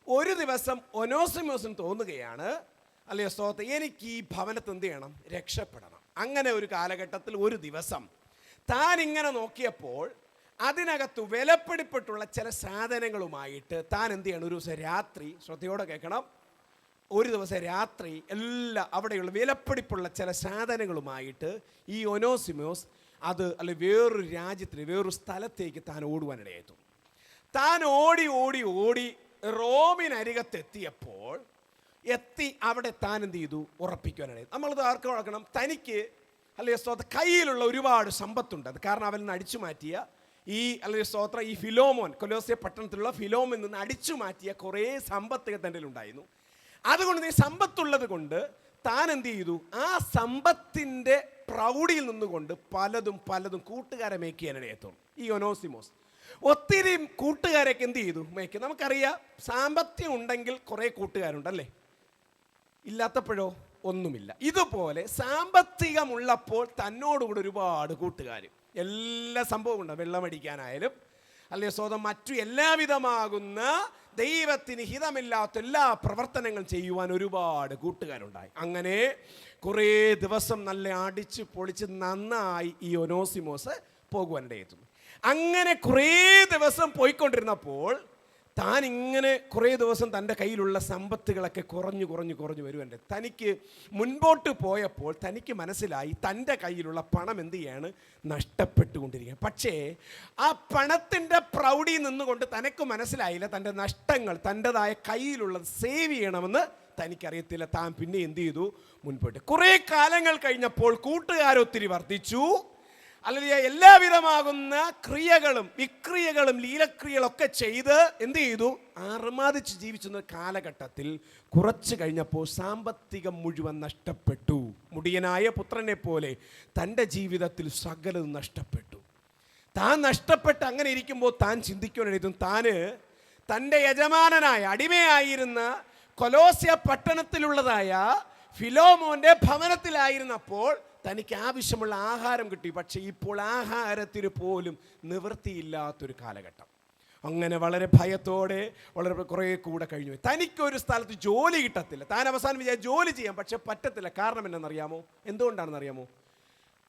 ഒരു ദിവസം ഒനോസിമോസിന് തോന്നുകയാണ്, അല്ലേ സ്തോത്രം, എനിക്ക് ഈ ഭവനത്തിൽ എന്ത് ചെയ്യണം, രക്ഷപ്പെടണം. അങ്ങനെ ഒരു കാലഘട്ടത്തിൽ ഒരു ദിവസം താൻ ഇങ്ങനെ നോക്കിയപ്പോൾ അതിനകത്ത് വിലപിടിപ്പെട്ടുള്ള ചില സാധനങ്ങളുമായിട്ട് താൻ എന്ത് ചെയ്യണം, ഒരു ദിവസം രാത്രി, ശ്രദ്ധയോടെ കേൾക്കണം, ഒരു ദിവസം രാത്രി എല്ലാ അവിടെയുള്ള വിലപിടിപ്പുള്ള ചില സാധനങ്ങളുമായിട്ട് ഈ ഒനോസിമോസ് അല്ലെ വേറൊരു രാജ്യത്തിന്, വേറൊരു സ്ഥലത്തേക്ക് താൻ ഓടുവാനിടയായിരുന്നു. താൻ ഓടി റോമിനരികത്തെത്തിയപ്പോൾ അവിടെ താൻ എന്ത് ചെയ്തു, ഉറപ്പിക്കുവാനിടയായി. നമ്മളത് ആർക്ക് വളർക്കണം, തനിക്ക് അല്ലെ സ്തോത്രം കയ്യിലുള്ള ഒരുപാട് സമ്പത്തുണ്ട്. അത് കാരണം അവൻ നിന്ന് അടിച്ചു മാറ്റിയ അല്ലെ സ്തോത്രം ഈ ഫിലോമോൻ, കൊലോസ്യ പട്ടണത്തിലുള്ള ഫിലോമോൻ നിന്ന് അടിച്ചു മാറ്റിയ കുറേ സമ്പത്ത് തൻ്റെ ഉണ്ടായിരുന്നു. അതുകൊണ്ട് ഈ സമ്പത്തുള്ളത് കൊണ്ട് താൻ എന്ത് ചെയ്തു, ആ സമ്പത്തിൻ്റെ പ്രൗഢിയിൽ നിന്നുകൊണ്ട് പലതും കൂട്ടുകാരെ മേക്കിയാനിടയത്തും. ഈ ഒനോസിമോസ് ഒത്തിരി കൂട്ടുകാരൊക്കെ എന്ത് ചെയ്തു, മേക്ക്. നമുക്കറിയാം, സാമ്പത്തികം ഉണ്ടെങ്കിൽ കുറേ കൂട്ടുകാരുണ്ടല്ലേ, ഇല്ലാത്തപ്പോഴോ ഒന്നുമില്ല. ഇതുപോലെ സാമ്പത്തികമുള്ളപ്പോൾ തന്നോടുകൂടെ ഒരുപാട് കൂട്ടുകാർ, എല്ലാ സംഭവം ഉണ്ട്. വെള്ളമടിക്കാനായാലും അല്ലെ സ്വതം മറ്റു എല്ലാവിധമാകുന്ന ദൈവത്തിന് ഹിതമില്ലാത്ത എല്ലാ പ്രവർത്തനങ്ങളും ചെയ്യുവാൻ ഒരുപാട് കൂട്ടുകാരുണ്ടായി. അങ്ങനെ കുറേ ദിവസം നല്ല അടിച്ച് പൊളിച്ച് നന്നായി ഈ ഒനോസിമോസ് പോകുവാനിടയെത്തുന്നു. അങ്ങനെ കുറേ ദിവസം പോയിക്കൊണ്ടിരുന്നപ്പോൾ താൻ ഇങ്ങനെ കുറേ ദിവസം തൻ്റെ കയ്യിലുള്ള സമ്പത്തുകളൊക്കെ കുറഞ്ഞു വരുവാൻ്റെ തനിക്ക് മുൻപോട്ട് പോയപ്പോൾ തനിക്ക് മനസ്സിലായി തൻ്റെ കയ്യിലുള്ള പണം എന്ത് ചെയ്യാണ്, നഷ്ടപ്പെട്ടുകൊണ്ടിരിക്കുക. പക്ഷേ ആ പണത്തിൻ്റെ പ്രൗഢിയിൽ നിന്നുകൊണ്ട് തനിക്ക് മനസ്സിലായില്ല തൻ്റെ നഷ്ടങ്ങൾ, തൻ്റെതായ കയ്യിലുള്ളത് സേവ് ചെയ്യണമെന്ന് തനിക്കറിയത്തില്ല. താൻ പിന്നെ എന്ത് ചെയ്തു, മുൻപോട്ട്. കുറേ കാലങ്ങൾ കഴിഞ്ഞപ്പോൾ കൂട്ടുകാരൊത്തിരി വർദ്ധിച്ചു. അല്ലെങ്കിൽ എല്ലാവിധമാകുന്ന ക്രിയകളും വിക്രിയകളും ലീലക്രിയകളൊക്കെ ചെയ്ത് എന്ത് ചെയ്തു, ആർമാദിച്ച് ജീവിച്ചിരുന്ന കാലഘട്ടത്തിൽ കുറച്ച് കഴിഞ്ഞപ്പോൾ സാമ്പത്തികം മുഴുവൻ നഷ്ടപ്പെട്ടു. മുടിയനായ പുത്രനെ പോലെ തൻ്റെ ജീവിതത്തിൽ സകലതും നഷ്ടപ്പെട്ടു. താൻ നഷ്ടപ്പെട്ട് അങ്ങനെ ഇരിക്കുമ്പോൾ താൻ ചിന്തിക്കുവാനായിരുന്നു, തൻ്റെ യജമാനനായ അടിമയായിരുന്ന കൊലോസ്യ പട്ടണത്തിലുള്ളതായ ഫിലോമോൻ്റെ ഭവനത്തിലായിരുന്നപ്പോൾ തനിക്ക് ആവശ്യമുള്ള ആഹാരം കിട്ടി. പക്ഷേ ഇപ്പോൾ ആഹാരത്തിന് പോലും നിവൃത്തിയില്ലാത്തൊരു കാലഘട്ടം. അങ്ങനെ വളരെ ഭയത്തോടെ വളരെ കുറേ കൂടെ കഴിഞ്ഞു. തനിക്കൊരു സ്ഥലത്ത് ജോലി കിട്ടത്തില്ല. താൻ അവസാനം വിചാരിച്ചു ജോലി ചെയ്യാം, പക്ഷെ പറ്റത്തില്ല. കാരണം എന്തെന്നറിയാമോ, എന്തുകൊണ്ടാണെന്നറിയാമോ?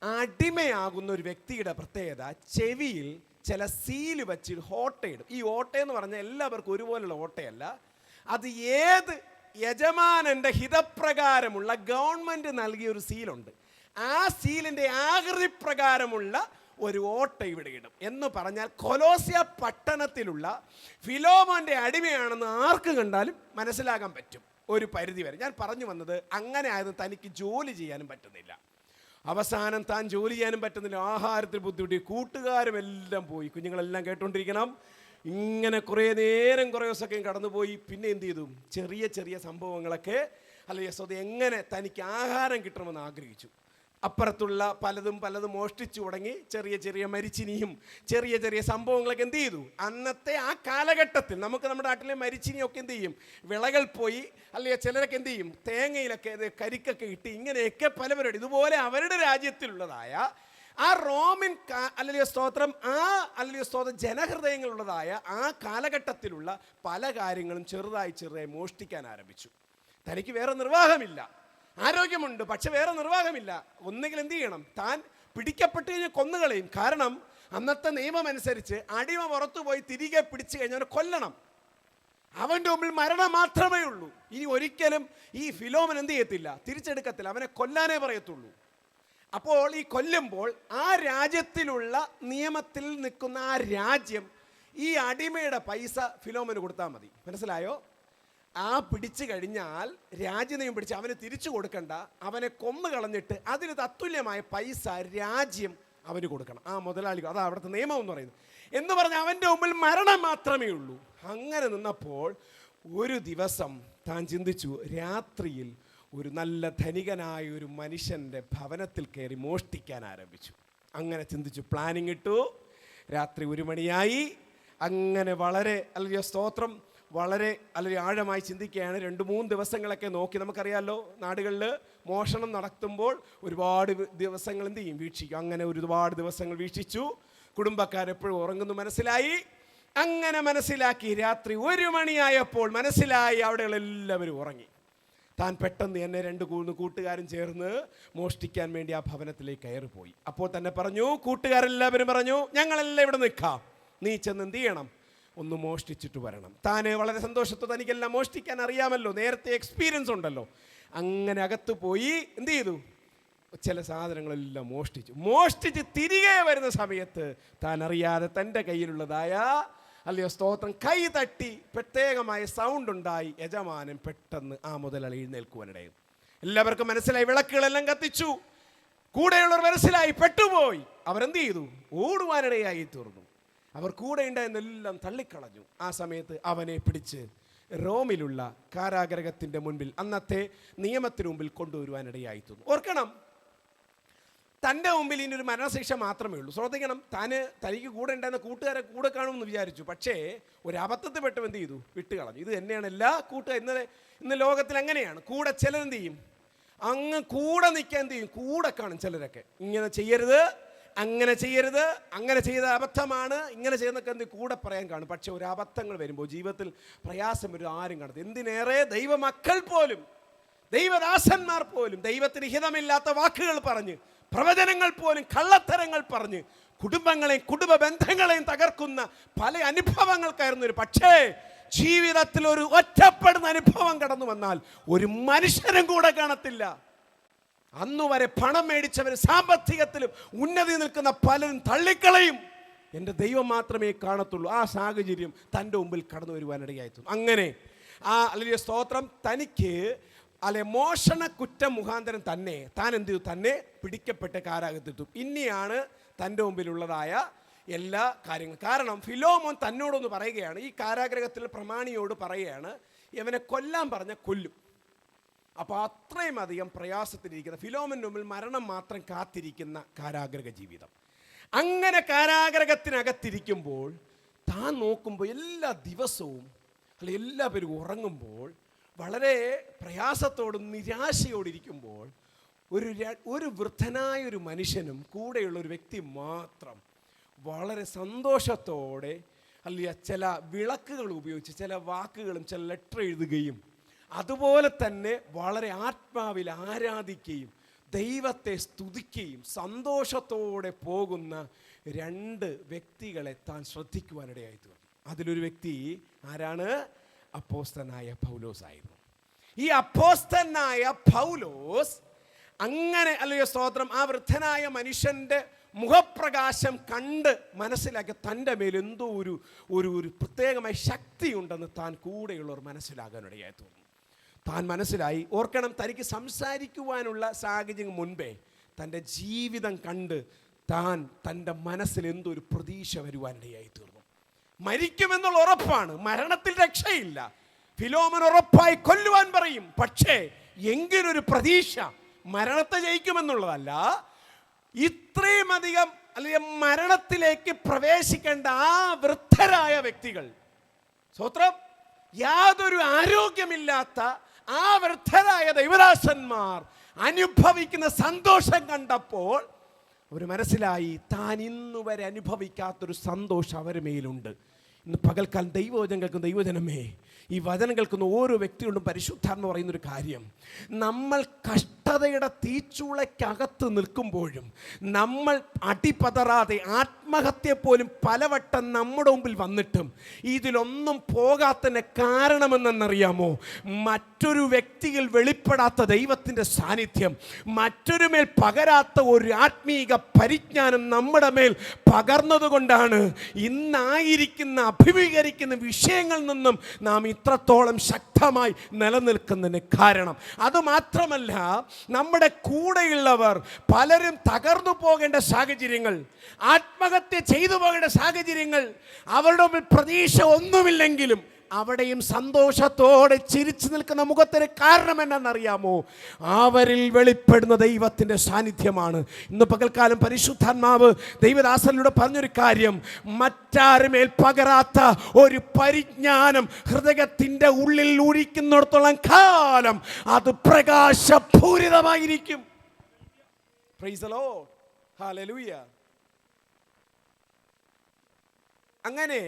അടിമയാകുന്ന ഒരു വ്യക്തിയുടെ പ്രത്യേകത, ചെവിയിൽ ചില സീല് വെച്ച് ഓട്ടയിടും. ഈ ഓട്ടയെന്ന് പറഞ്ഞാൽ എല്ലാവർക്കും ഒരുപോലുള്ള ഓട്ടയല്ല. അത് ഏത് യജമാനൻ്റെ ഹിതപ്രകാരമുള്ള ഗവൺമെൻറ് നൽകിയ ഒരു സീലുണ്ട്. ആ സീലിൻ്റെ ആകൃതി പ്രകാരമുള്ള ഒരു ഓട്ട ഇവിടെ ഇടും. എന്ന് പറഞ്ഞാൽ കൊലോസ്യ പട്ടണത്തിലുള്ള ഫിലോമോൻ്റെ അടിമയാണെന്ന് ആർക്ക് കണ്ടാലും മനസ്സിലാക്കാൻ പറ്റും ഒരു പരിധി വരെ. ഞാൻ പറഞ്ഞു വന്നത്, അങ്ങനെ ആയത് തനിക്ക് ജോലി ചെയ്യാനും പറ്റുന്നില്ല. അവസാനം താൻ ജോലി ചെയ്യാനും പറ്റുന്നില്ല, ആഹാരത്തിൽ ബുദ്ധിമുട്ടി, കൂട്ടുകാരും എല്ലാം പോയി. കുഞ്ഞുങ്ങളെല്ലാം കേട്ടുകൊണ്ടിരിക്കണം. ഇങ്ങനെ കുറേ നേരം കുറേ ദിവസമൊക്കെ കടന്നുപോയി. പിന്നെ എന്ത് ചെയ്തു, ചെറിയ സംഭവങ്ങളൊക്കെ അല്ലെങ്കിൽ സ്വതം എങ്ങനെ തനിക്ക് ആഹാരം കിട്ടണമെന്ന് ആഗ്രഹിച്ചു. അപ്പുറത്തുള്ള പലതും മോഷ്ടിച്ചു തുടങ്ങി. ചെറിയ ചെറിയ മരിച്ചിനിയും ചെറിയ ചെറിയ സംഭവങ്ങളൊക്കെ എന്ത് ചെയ്തു? അന്നത്തെ ആ കാലഘട്ടത്തിൽ നമുക്ക് നമ്മുടെ നാട്ടിലെ മരിച്ചിനിയൊക്കെ എന്ത് ചെയ്യും? വിളകൾ പോയി, അല്ലെങ്കിൽ ചിലരൊക്കെ എന്ത് ചെയ്യും? തേങ്ങയിലൊക്കെ കരിക്കൊക്കെ ഇട്ട് ഇങ്ങനെയൊക്കെ പല പരിപാടി. ഇതുപോലെ അവരുടെ രാജ്യത്തിലുള്ളതായ ആ റോമൻ അല്ലെങ്കിൽ സ്തോത്രം ജനഹൃദയങ്ങളുള്ളതായ ആ കാലഘട്ടത്തിലുള്ള പല കാര്യങ്ങളും ചെറുതായി മോഷ്ടിക്കാൻ ആരംഭിച്ചു. തനിക്ക് വേറെ നിർവാഹമില്ല, ആരോഗ്യമുണ്ട്, പക്ഷെ വേറെ നിർവാഹമില്ല. ഒന്നുകിൽ എന്ത് ചെയ്യണം? താൻ പിടിക്കപ്പെട്ട് കഴിഞ്ഞാൽ കൊന്നുകളയും. കാരണം അന്നത്തെ നിയമം അനുസരിച്ച് അടിമ പുറത്തു പോയി തിരികെ പിടിച്ചു കഴിഞ്ഞാൽ കൊല്ലണം. അവൻ്റെ മുമ്പിൽ മരണം മാത്രമേ ഉള്ളൂ. ഇനി ഒരിക്കലും ഈ ഫിലോമൻ എന്ത് ചെയ്യത്തില്ല? തിരിച്ചെടുക്കത്തില്ല. അവനെ കൊല്ലാനേ പറയത്തുള്ളൂ. അപ്പോൾ ഈ കൊല്ലുമ്പോൾ ആ രാജ്യത്തിലുള്ള നിയമത്തിൽ നിൽക്കുന്ന ആ രാജ്യം ഈ അടിമയുടെ പൈസ ഫിലോമന് കൊടുത്താൽ മതി. മനസ്സിലായോ? ആ പിടിച്ചു കഴിഞ്ഞാൽ രാജ്യനിയമം പിടിച്ച് അവന് തിരിച്ചു കൊടുക്കണ്ട, അവനെ കൊന്നു കളഞ്ഞിട്ട് അതിന് തത്തുല്യമായ പൈസ രാജ്യം അവന് കൊടുക്കണം, ആ മുതലാളികൾ. അതാ അവിടുത്തെ നിയമം എന്ന് പറയുന്നത്. എന്ന് പറഞ്ഞാൽ അവൻ്റെ മുമ്പിൽ മരണം മാത്രമേ ഉള്ളൂ. അങ്ങനെ നിന്നപ്പോൾ ഒരു ദിവസം താൻ ചിന്തിച്ചു, രാത്രിയിൽ ഒരു നല്ല ധനികനായ ഒരു മനുഷ്യൻ്റെ ഭവനത്തിൽ കയറി മോഷ്ടിക്കാൻ ആരംഭിച്ചു. അങ്ങനെ ചിന്തിച്ചു, പ്ലാനിങ് ഇട്ടു. രാത്രി 1 മണിയായി. അങ്ങനെ വളരെ ആഴമായി ചിന്തിക്കുകയാണ്. 2-3 ദിവസങ്ങളൊക്കെ നോക്കി. നമുക്കറിയാമല്ലോ, നാടുകളിൽ മോഷണം നടത്തുമ്പോൾ ഒരുപാട് ദിവസങ്ങൾ എന്ത് ചെയ്യും? വീക്ഷിക്കും. അങ്ങനെ ഒരുപാട് ദിവസങ്ങൾ വീക്ഷിച്ചു. കുടുംബക്കാരെപ്പോഴും ഉറങ്ങുന്നു മനസ്സിലായി. അങ്ങനെ മനസ്സിലാക്കി. രാത്രി 1 മണിയായപ്പോൾ മനസ്സിലായി അവിടെയുള്ള എല്ലാവരും ഉറങ്ങി. താൻ പെട്ടെന്ന് എന്നെ 2 കൂട്ടുകാരും ചേർന്ന് മോഷ്ടിക്കാൻ വേണ്ടി ആ ഭവനത്തിലേക്ക് കയറിപ്പോയി. അപ്പോൾ തന്നെ പറഞ്ഞു, കൂട്ടുകാരെല്ലാവരും പറഞ്ഞു, ഞങ്ങളെല്ലാം ഇവിടെ നിൽക്കാം, നീ ചെന്ന് എന്ത് ചെയ്യണം? ഒന്ന് മോഷ്ടിച്ചിട്ട് വരണം. താൻ വളരെ സന്തോഷത്തോടെ, തനിക്കെല്ലാം മോഷ്ടിക്കാൻ അറിയാമല്ലോ, നേരത്തെ എക്സ്പീരിയൻസ് ഉണ്ടല്ലോ. അങ്ങനെ അകത്ത് പോയി എന്ത് ചെയ്തു? ചില സാധനങ്ങളെല്ലാം മോഷ്ടിച്ച് തിരികെ വരുന്ന സമയത്ത് താൻ അറിയാതെ തൻ്റെ കയ്യിലുള്ളതായ സ്തോത്രം കൈ തട്ടി പ്രത്യേകമായ സൗണ്ട് ഉണ്ടായി. യജമാനൻ പെട്ടെന്ന് ആ മുതലാളി എഴുന്നേൽക്കുവാനിടയിൽ. എല്ലാവർക്കും മനസ്സിലായി. വിളക്കുകളെല്ലാം കത്തിച്ചു. കൂടെയുള്ളവർ മനസ്സിലായി, പെട്ടുപോയി. അവരെന്ത് ചെയ്തു? ഓടുവാനിടയായി തീർന്നു. അവർ കൂടെ ഉണ്ടായെന്നെല്ലാം തള്ളിക്കളഞ്ഞു. ആ സമയത്ത് അവനെ പിടിച്ച് റോമിലുള്ള കാരാഗ്രഹത്തിൻ്റെ മുൻപിൽ, അന്നത്തെ നിയമത്തിന് മുമ്പിൽ കൊണ്ടുവരുവാനിടയായി തീർന്നു. ഓർക്കണം, തൻ്റെ മുമ്പിൽ ഇനിയൊരു മരണശിക്ഷ മാത്രമേ ഉള്ളൂ. ശ്രദ്ധിക്കണം, തനിക്ക് കൂടെ ഉണ്ടായിരുന്ന കൂട്ടുകാരെ കൂടെ കാണുമെന്ന് വിചാരിച്ചു. പക്ഷേ ഒരു അബദ്ധത്തിൽ പെട്ടും എന്ത് ചെയ്തു? വിട്ടുകളഞ്ഞു. ഇത് തന്നെയാണ് എല്ലാ ഇന്ന് ലോകത്തിൽ അങ്ങനെയാണ്. കൂടെ ചിലരെന്ത് ചെയ്യും? അങ്ങ് കൂടെ നിൽക്കാൻ എന്ത് ചെയ്യും? കൂടെ കാണും ചിലരൊക്കെ. ഇങ്ങനെ ചെയ്യരുത്, അങ്ങനെ ചെയ്യരുത്, അങ്ങനെ ചെയ്ത അബദ്ധമാണ്, ഇങ്ങനെ ചെയ്യുന്നൊക്കെ എന്ത് കൂടെ പറയാൻ കാണും. പക്ഷെ ഒരു അബദ്ധങ്ങൾ വരുമ്പോൾ, ജീവിതത്തിൽ പ്രയാസം വരും, ആരും കാണും. എന്തിനേറെ ദൈവമക്കൾ പോലും, ദൈവദാസന്മാർ പോലും ദൈവത്തിന് ഹിതമില്ലാത്ത വാക്കുകൾ പറഞ്ഞ്, പ്രവചനങ്ങൾ പോലും കള്ളത്തരങ്ങൾ പറഞ്ഞ് കുടുംബങ്ങളെയും കുടുംബ ബന്ധങ്ങളെയും തകർക്കുന്ന പല അനുഭവങ്ങൾക്കായിരുന്നു. പക്ഷേ ജീവിതത്തിൽ ഒരു ഒറ്റപ്പെടുന്ന അനുഭവം കടന്നു വന്നാൽ ഒരു മനുഷ്യനും കൂടെ കാണത്തില്ല. അന്നുവരെ പണം മേടിച്ചവർ, സാമ്പത്തികത്തിലും ഉന്നതി നിൽക്കുന്ന പലരും തള്ളിക്കളയും. എൻ്റെ ദൈവം മാത്രമേ കാണത്തുള്ളൂ. ആ സാഹചര്യം തൻ്റെ മുമ്പിൽ കടന്നു വരുവാനിടയായിരുന്നു. അങ്ങനെ അല്ലെങ്കിൽ സ്തോത്രം തനിക്ക് മോഷണ കുറ്റം മുഖാന്തരം താൻ എന്ത് ചെയ്തു? തന്നെ പിടിക്കപ്പെട്ട് കാരാഗ്രഹത്തിട്ടു. ഇനിയാണ് തൻ്റെ മുമ്പിലുള്ളതായ എല്ലാ കാര്യങ്ങളും. കാരണം ഫിലോമോൻ തന്നോടൊന്ന് പറയുകയാണ്, ഈ കാരാഗ്രഹത്തിലെ പ്രമാണിയോട് പറയുകയാണ്, ഇവനെ കൊല്ലാൻ പറഞ്ഞ കൊല്ലും. അപ്പോൾ അത്രയും അധികം പ്രയാസത്തിലിരിക്കുന്ന ഫിലോമൻ്റെ മുമ്പിൽ മരണം മാത്രം കാത്തിരിക്കുന്ന കാരാഗ്രഹ ജീവിതം. അങ്ങനെ കാരാഗ്രഹത്തിനകത്തിരിക്കുമ്പോൾ താൻ നോക്കുമ്പോൾ എല്ലാ ദിവസവും എല്ലാവരും ഉറങ്ങുമ്പോൾ വളരെ പ്രയാസത്തോടും നിരാശയോടിരിക്കുമ്പോൾ ഒരു വൃദ്ധനായ ഒരു മനുഷ്യനും കൂടെയുള്ള ഒരു വ്യക്തി മാത്രം വളരെ സന്തോഷത്തോടെ ചില വിളക്കുകൾ ഉപയോഗിച്ച് ചില വാക്കുകളും ചില ലെറ്റർ എഴുതുകയും അതുപോലെ തന്നെ വളരെ ആത്മാവിൽ ആരാധിക്കുകയും ദൈവത്തെ സ്തുതിക്കുകയും സന്തോഷത്തോടെ പോകുന്ന 2 വ്യക്തികളെ താൻ ശ്രദ്ധിക്കുവാനിടയായി തീർന്നു. അതിലൊരു വ്യക്തി ആരാണ്? അപ്പോസ്തലനായ പൗലോസ് ആയിരുന്നു. ഈ അപ്പോസ്തലനായ പൗലോസ് അങ്ങനെ സ്തോത്രം ആ വൃദ്ധനായ മനുഷ്യൻ്റെ മുഖപ്രകാശം കണ്ട് മനസ്സിലാക്കി തൻ്റെ മേൽ എന്തോ ഒരു പ്രത്യേകമായ ശക്തി ഉണ്ടെന്ന് താൻ കൂടെയുള്ളവർ മനസ്സിലാകാനിടയായി തീർന്നു. താൻ മനസ്സിലായി. ഓർക്കണം, തനിക്ക് സംസാരിക്കുവാനുള്ള സാഹചര്യം മുൻപേ തൻ്റെ ജീവിതം കണ്ട് തൻ്റെ മനസ്സിൽ എന്തോ ഒരു പ്രതീക്ഷ വരുവാനിടയായി തീർന്നു. മരിക്കുമെന്നുള്ള ഉറപ്പാണ്, മരണത്തിൽ രക്ഷയില്ല. ഫിലോമൻ ഉറപ്പായി കൊല്ലുവാൻ പറയും. പക്ഷേ എങ്കിലൊരു പ്രതീക്ഷ. മരണത്തെ ജയിക്കുമെന്നുള്ളതല്ല, ഇത്രയും അധികം അല്ലെങ്കിൽ മരണത്തിലേക്ക് പ്രവേശിക്കേണ്ട ആ വൃദ്ധരായ വ്യക്തികൾ, സ്വത്രം, യാതൊരു ആരോഗ്യമില്ലാത്ത ആ വൃദ്ധരായ ദൈവദാസന്മാർ അനുഭവിക്കുന്ന സന്തോഷം കണ്ടപ്പോൾ അവർ മനസ്സിലായി, താൻ ഇന്നുവരെ അനുഭവിക്കാത്തൊരു സന്തോഷം അവരുടെ മേലുണ്ട്. ഇന്ന് പകൽക്കാലം ദൈവവചനം കേൾക്കുന്ന ദൈവജനമേ, ഈ വചനം കേൾക്കുന്ന ഓരോ വ്യക്തിയോടും പരിശുദ്ധാത്മ പറയുന്നൊരു കാര്യം, നമ്മൾ കഷ്ടതയുടെ തീച്ചൂളയ്ക്കകത്ത് നിൽക്കുമ്പോഴും നമ്മൾ അടിപതറാതെ, ആത്മഹത്യ പോലും പലവട്ടം നമ്മുടെ മുമ്പിൽ വന്നിട്ടും ഇതിലൊന്നും പോകാത്തതിന് കാരണമെന്നറിയാമോ? മറ്റൊരു വ്യക്തിയിൽ വെളിപ്പെടാത്ത ദൈവത്തിൻ്റെ സാന്നിധ്യം, മറ്റൊരു മേൽ പകരാത്ത ഒരു ആത്മീക പരിജ്ഞാനം നമ്മുടെ മേൽ പകർന്നതുകൊണ്ടാണ് ഇന്നായിരിക്കുന്ന അഭിമുഖീകരിക്കുന്ന വിഷയങ്ങളിൽ നിന്നും നാം ഇത്രത്തോളം ശക്തമായി നിലനിൽക്കുന്നതിന് കാരണം. അതുമാത്രമല്ല, നമ്മുടെ കൂടെയുള്ളവർ പലരും തകർന്നു പോകേണ്ട സാഹചര്യങ്ങൾ, ആത്മഹത്യ ചെയ്തു പോകേണ്ട സാഹചര്യങ്ങൾ, അവരുടെ മുമ്പിൽ പ്രതീക്ഷ ഒന്നുമില്ലെങ്കിലും അവിടെയും സന്തോഷത്തോടെ ചിരിച്ചു നിൽക്കുന്ന മുഖത്തിന് കാരണം എന്നാണെന്നറിയാമോ? അവരിൽ വെളിപ്പെടുന്ന ദൈവത്തിൻ്റെ സാന്നിധ്യമാണ്. ഇന്ന് പകൽക്കാലം പരിശുദ്ധാത്മാവ് ദൈവദാസനിലൂടെ പറഞ്ഞൊരു കാര്യം, മറ്റാരുമേൽ പകരാത്ത ഒരു പരിജ്ഞാനം ഹൃദയത്തിൻ്റെ ഉള്ളിൽ ഒഴിക്കുന്നിടത്തോളം കാലം അത് പ്രകാശപൂരിതമായിരിക്കും. Praise the Lord, hallelujah. അങ്ങനെ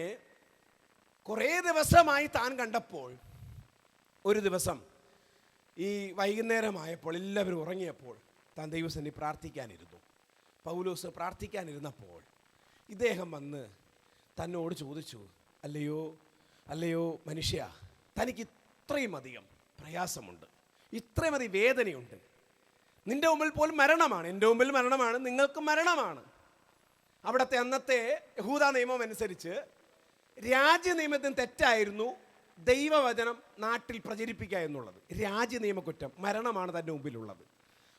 കുറേ ദിവസമായി താൻ കണ്ടപ്പോൾ, ഒരു ദിവസം ഈ വൈകുന്നേരമായപ്പോൾ എല്ലാവരും ഉറങ്ങിയപ്പോൾ താൻ ദൈവസന്നിധി പ്രാർത്ഥിക്കാനിരുന്നു. പൗലോസ് പ്രാർത്ഥിക്കാനിരുന്നപ്പോൾ ഇദ്ദേഹം വന്ന് തന്നോട് ചോദിച്ചു, അല്ലയോ മനുഷ്യ, തനിക്ക് ഇത്രയും അധികം പ്രയാസമുണ്ട്, ഇത്രയും അധികം വേദനയുണ്ട്. നിൻ്റെ മുമ്പിൽ പോലും മരണമാണ്, എൻ്റെ മുമ്പിൽ മരണമാണ്, നിങ്ങൾക്ക് മരണമാണ്. അവിടുത്തെ അന്നത്തെ യഹൂദ നിയമം അനുസരിച്ച് രാജ്യനിയമത്തിന് തെറ്റായിരുന്നു ദൈവവചനം നാട്ടിൽ പ്രചരിപ്പിക്കുക എന്നുള്ളത്. രാജ്യനിയമക്കുറ്റം, മരണമാണ് തൻ്റെ മുമ്പിലുള്ളത്.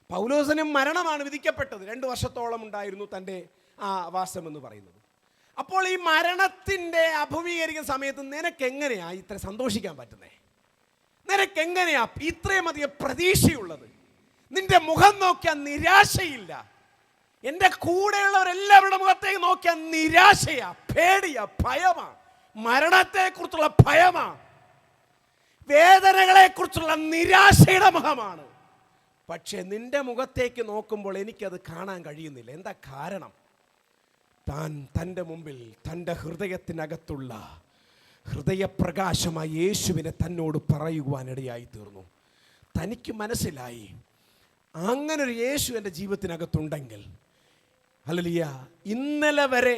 പൗലോസിനും മരണമാണ് വിധിക്കപ്പെട്ടത്. 2 വർഷത്തോളം ഉണ്ടായിരുന്നു തൻ്റെ ആ വാസം എന്ന് പറയുന്നത്. അപ്പോൾ ഈ മരണത്തിൻ്റെ അഭിമുഖീകരിക്കുന്ന സമയത്ത് നിനക്കെങ്ങനെയാ ഇത്ര സന്തോഷിക്കാൻ പറ്റുന്നേ? നിനക്കെങ്ങനെയാ ഇത്രയും അധികം പ്രതീക്ഷയുള്ളത്? നിന്റെ മുഖം നോക്കിയാൽ നിരാശയില്ല. എൻ്റെ കൂടെയുള്ളവരെല്ലാവരുടെ മുഖത്തേക്ക് നോക്കിയാൽ നിരാശയാ, പേടിയാ, ഭയമാ, മരണത്തെക്കുറിച്ചുള്ള ഭയമാണ്, വേദനകളെക്കുറിച്ചുള്ള നിരാശയുടെ മുഖമാണ്. പക്ഷെ നിന്റെ മുഖത്തേക്ക് നോക്കുമ്പോൾ എനിക്കത് കാണാൻ കഴിയുന്നില്ല. എന്താ കാരണം? താൻ തൻ്റെ മുമ്പിൽ തൻ്റെ ഹൃദയത്തിനകത്തുള്ള ഹൃദയപ്രകാശമായി യേശുവിനെ തന്നോട് പറയുവാനിടയായി തീർന്നു. തനിക്ക് മനസ്സിലായി, അങ്ങനൊരു യേശു എൻ്റെ ജീവിതത്തിനകത്തുണ്ടെങ്കിൽ, ഹല്ലേലൂയ, ഇന്നലെ വരെ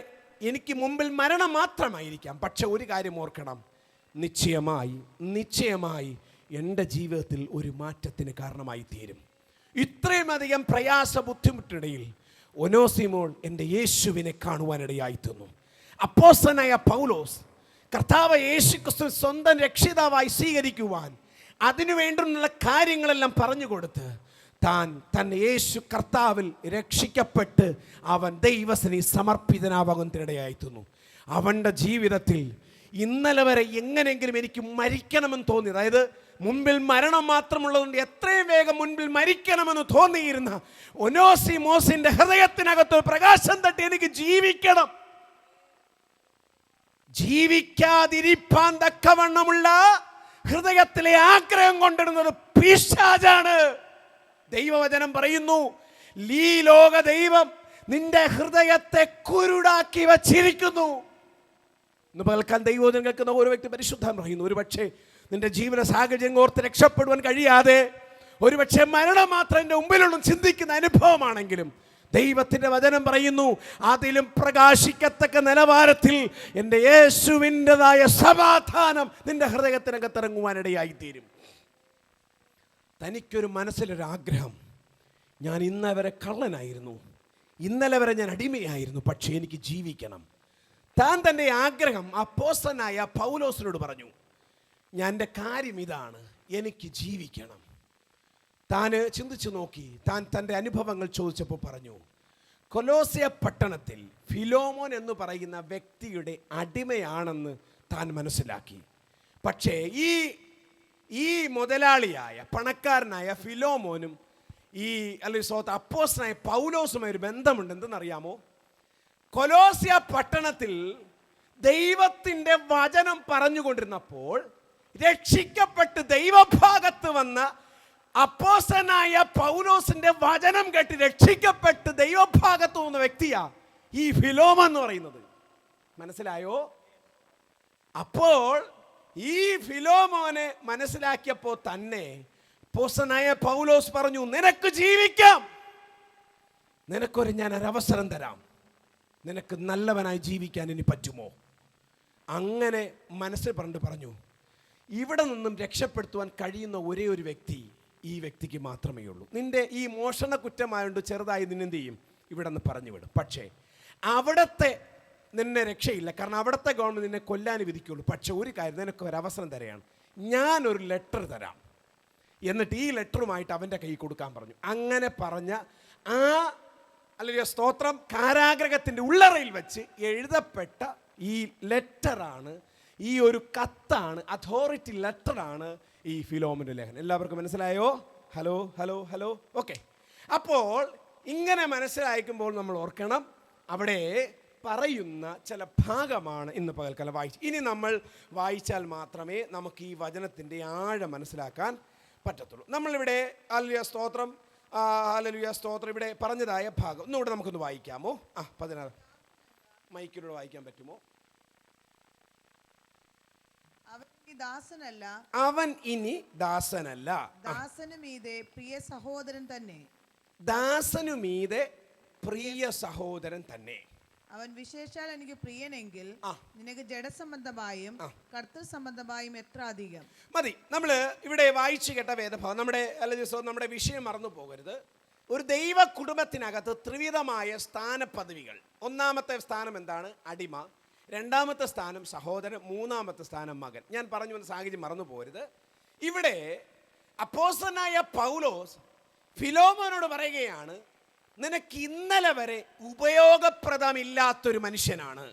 എനിക്ക് മുമ്പിൽ മരണം മാത്രമായിരിക്കാം, പക്ഷെ ഒരു കാര്യം ഓർക്കണം, നിശ്ചയമായി എൻ്റെ ജീവിതത്തിൽ ഒരു മാറ്റത്തിന് കാരണമായി തീരും. ഇത്രയും അധികം പ്രയാസ ബുദ്ധിമുട്ടിനിടയിൽ ഒനോസിമോൻ എൻ്റെ യേശുവിനെ കാണുവാനിടയായി തീർന്നു. അപ്പോസ്തലനായ പൗലോസ് കർത്താവ് യേശുക്രിസ്തു സ്വന്തം രക്ഷിതാവായി സ്വീകരിക്കുവാൻ അതിനു വേണ്ടുന്ന കാര്യങ്ങളെല്ലാം പറഞ്ഞു കൊടുത്ത് തന്നെ യേശു കർത്താവിൽ രക്ഷിക്കപ്പെട്ട് അവൻ ദൈവസന്നിധിയിൽ സമർപ്പിതനാകുന്നതിനിടയായിത്തീർന്നു. അവൻ്റെ ജീവിതത്തിൽ ഇന്നലെ വരെ എങ്ങനെയെങ്കിലും എനിക്ക് മരിക്കണമെന്ന് തോന്നി, അതായത് മുൻപിൽ മരണം മാത്രമുള്ളതുകൊണ്ട് എത്രയും വേഗം മുൻപിൽ മരിക്കണമെന്ന് തോന്നിയിരുന്ന ഒനോസിമോസിന്റെ ഹൃദയത്തിനകത്ത് പ്രകാശം തട്ടി എനിക്ക് ജീവിക്കണം, ജീവിക്കാതിരിപ്പാൻ തക്കവണ്ണമുള്ള ഹൃദയത്തിലെ ആഗ്രഹം കൊണ്ടിരുന്നത് പിശാചാണ്. ദൈവവചനം പറയുന്നു, ഈ ലോക ദൈവം നിന്റെ ഹൃദയത്തെ കുരുടാക്കി വച്ചിരിക്കുന്നു. ഇന്ന് പകൽക്കാൻ ദൈവവചനം കേൾക്കുന്ന ഓരോ വ്യക്തി പരിശുദ്ധം പറയുന്നു, ഒരുപക്ഷെ നിന്റെ ജീവന സാഹചര്യം ഓർത്ത് രക്ഷപ്പെടുവാൻ കഴിയാതെ, ഒരുപക്ഷെ മരണം മാത്രം എൻ്റെ മുമ്പിലുള്ള ചിന്തിക്കുന്ന അനുഭവമാണെങ്കിലും ദൈവത്തിൻ്റെ വചനം പറയുന്നു, അതിലും പ്രകാശിക്കത്തക്ക നിലവാരത്തിൽ എൻ്റെ യേശുവിൻ്റെതായ സമാധാനം നിന്റെ ഹൃദയത്തിനകത്തിറങ്ങുവാനിടയായിത്തീരും. തനിക്കൊരു മനസ്സിലൊരാഗ്രഹം, ഞാൻ ഇന്നലെ വരെ കള്ളനായിരുന്നു, ഇന്നലെ വരെ ഞാൻ അടിമയായിരുന്നു, പക്ഷേ എനിക്ക് ജീവിക്കണം. താൻ തൻ്റെ ആഗ്രഹം അപ്പോസ്തലനായ പൗലോസിനോട് പറഞ്ഞു, ഞാൻ എൻ്റെ കാര്യം ഇതാണ്, എനിക്ക് ജീവിക്കണം. താൻ ചിന്തിച്ചു നോക്കി, താൻ തൻ്റെ അനുഭവങ്ങൾ ചോദിച്ചപ്പോൾ പറഞ്ഞു, കൊലോസ്യ പട്ടണത്തിൽ ഫിലോമോൻ എന്ന് പറയുന്ന വ്യക്തിയുടെ അടിമയാണെന്ന് താൻ മനസ്സിലാക്കി. പക്ഷേ ഈ ഈ മുതലാളിയായ പണക്കാരനായ ഫിലോമോനും ഈ അല്ലെങ്കിൽ അപ്പോസ്തലനായ പൗലോസുമായി ഒരു ബന്ധമുണ്ട്. എന്തെന്നറിയാമോ? കൊലോസ്യ പട്ടണത്തിൽ ദൈവത്തിൻ്റെ വചനം പറഞ്ഞുകൊണ്ടിരുന്നപ്പോൾ രക്ഷിക്കപ്പെട്ട് ദൈവഭാഗത്ത് വന്ന അപ്പോസ്തലനായ പൗലോസിന്റെ വചനം കേട്ട് രക്ഷിക്കപ്പെട്ട് ദൈവഭാഗത്ത് വന്ന വ്യക്തിയാ ഈ ഫിലോമോൻ എന്ന് പറയുന്നത്. മനസ്സിലായോ? അപ്പോൾ ഈ ഫിലോമോനെ മനസ്സിലാക്കിയപ്പോൾ തന്നെ അപ്പോസ്തലനായ പൗലോസ് പറഞ്ഞു, നിനക്ക് ജീവിക്കാം, നിനക്കൊരു ഞാൻ ഒരവസരം തരാം, നിനക്ക് നല്ലവനായി ജീവിക്കാൻ ഇനി പറ്റുമോ? അങ്ങനെ മനസ്സിൽ പറഞ്ഞു, ഇവിടെ നിന്നും രക്ഷപ്പെടുത്തുവാൻ കഴിയുന്ന ഒരേ ഒരു വ്യക്തി ഈ വ്യക്തിക്ക് മാത്രമേ ഉള്ളൂ. നിന്റെ ഈ മോഷണ കുറ്റമായോണ്ട് ചെറുതായി നിന്നെന്ത് ചെയ്യും, ഇവിടെ നിന്ന് പറഞ്ഞു വിടും. പക്ഷേ അവിടത്തെ നിന്നെ രക്ഷയില്ല, കാരണം അവിടുത്തെ ഗവൺമെൻറ് നിന്നെ കൊല്ലാൻ വിധിക്കുള്ളൂ. പക്ഷെ ഒരു കാര്യം, നിനക്ക് ഒരു അവസരം തരാണ്, ഞാനൊരു ലെറ്റർ തരാം, എന്നിട്ട് ഈ ലെറ്ററുമായിട്ട് അവൻ്റെ കൈ കൊടുക്കാൻ പറഞ്ഞു. അങ്ങനെ പറഞ്ഞ ആ അല്ലെങ്കിൽ സ്തോത്രം കാരാഗ്രഹത്തിൻ്റെ ഉള്ളറയിൽ വെച്ച് എഴുതപ്പെട്ട ഈ ലെറ്ററാണ്, ഈ ഒരു കത്താണ്, അതോറിറ്റി ലെറ്ററാണ് ഈ ഫിലോമോന്റെ ലേഖനം. എല്ലാവർക്കും മനസ്സിലായോ? Hello hello hello okay. അപ്പോൾ ഇങ്ങനെ മനസ്സിലാക്കുമ്പോൾ നമ്മൾ ഓർക്കണം, അവിടെ പറയുന്ന ചില ഭാഗമാണ് ഇന്ന് പകൽക്കാലം വായിച്ചു. ഇനി നമ്മൾ വായിച്ചാൽ മാത്രമേ നമുക്ക് ഈ വചനത്തിൻ്റെ ആഴം മനസ്സിലാക്കാൻ പറ്റത്തുള്ളൂ. നമ്മളിവിടെ ഹല്ലേലൂയ സ്തോത്രം, ഹല്ലേലൂയ സ്തോത്രം ഇവിടെ പറഞ്ഞതായ ഭാഗം ഒന്നുകൂടെ നമുക്കൊന്ന് വായിക്കാമോ? 16 മൈക്കിലൂടെ വായിക്കാൻ പറ്റുമോ? അവൻ ഇനി ദാസനല്ല, ദാസനുമീതെ പ്രിയ സഹോദരൻ തന്നെ. ദാസനുമീതെ പ്രിയ സഹോദരൻ തന്നെ. അവൻ വിശേഷാൽ എനിക്ക് പ്രിയനെങ്കിൽ നിനക്ക് ജഡസംബന്ധമായും കർത്തൃസംബന്ധമായും എത്ര അധികം. മതി. നമ്മൾ ഇവിടെ വായിച്ചു കേട്ട വേദഭാഗം നമ്മുടെ വിഷയം മറന്നു പോകരുത്. ഒരു ദൈവ കുടുംബത്തിനകത്ത് ത്രിവിധമായ സ്ഥാനപദവികൾ. ഒന്നാമത്തെ സ്ഥാനം എന്താണ്? അടിമ. രണ്ടാമത്തെ സ്ഥാനം സഹോദരൻ. മൂന്നാമത്തെ സ്ഥാനം മകൻ. ഞാൻ പറഞ്ഞു വന്ന സാഹചര്യം മറന്നു പോകരുത്. ഇവിടെ അപ്പോസ്തലനായ പൗലോസ് ഫിലോമോനോട് പറയുകയാണ്, നിനക്ക് ഇന്നലെ വരെ ഉപയോഗപ്രദമില്ലാത്തൊരു മനുഷ്യനാണ്,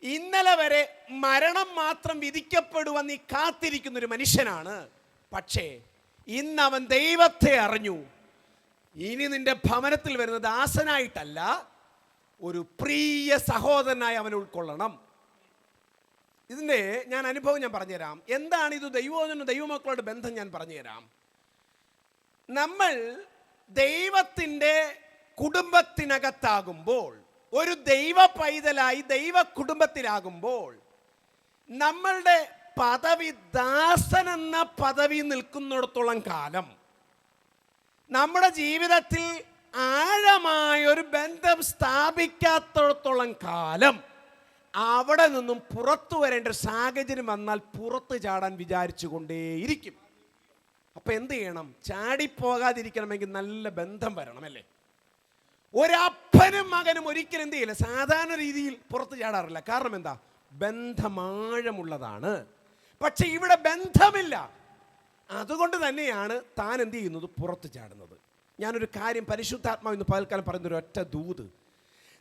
ഇന്നലെ വരെ മരണം മാത്രം വിധിക്കപ്പെടുവാൻ നീ കാത്തിരിക്കുന്നൊരു മനുഷ്യനാണ്. പക്ഷേ ഇന്ന് അവൻ ദൈവത്തെ അറിഞ്ഞു. ഇനി നിന്റെ ഭവനത്തിൽ വരുന്ന ദാസനായിട്ടല്ല, ഒരു പ്രിയ സഹോദരനായി അവൻ ഉൾക്കൊള്ളണം. ഇതിൻ്റെ അനുഭവം ഞാൻ പറഞ്ഞുതരാം. എന്താണ് ഇത് ദൈവമക്കളുടെ ബന്ധം ഞാൻ പറഞ്ഞുതരാം. നമ്മൾ ദൈവത്തിൻ്റെ കുടുംബത്തിനകത്താകുമ്പോൾ, ഒരു ദൈവ പൈതലായി ദൈവ കുടുംബത്തിലാകുമ്പോൾ, നമ്മളുടെ പദവി ദാസൻ എന്ന പദവി നിൽക്കുന്നിടത്തോളം കാലം നമ്മുടെ ജീവിതത്തിൽ ആഴമായൊരു ബന്ധം സ്ഥാപിക്കാത്തിടത്തോളം കാലം അവിടെ നിന്നും പുറത്തു വരേണ്ട ഒരു സാഹചര്യം വന്നാൽ പുറത്ത് ചാടാൻ വിചാരിച്ചു കൊണ്ടേയിരിക്കും. അപ്പം എന്ത് ചെയ്യണം? ചാടിപ്പോകാതിരിക്കണമെങ്കിൽ നല്ല ബന്ധം വരണം, അല്ലേ? ഒരപ്പനും മകനും ഒരിക്കലും എന്ത് ചെയ്യില്ല, സാധാരണ രീതിയിൽ പുറത്ത് ചാടാറില്ല. കാരണം എന്താ? ബന്ധമാഴമുള്ളതാണ്. പക്ഷെ ഇവിടെ ബന്ധമില്ല. അതുകൊണ്ട് തന്നെയാണ് താൻ എന്ത് ചെയ്യുന്നത്? പുറത്ത് ചാടുന്നത്. ഞാനൊരു കാര്യം പരിശുദ്ധാത്മാവ് ഇന്ന് പകൽക്കാലം പറയുന്നൊരു ഒറ്റ ദൂത്,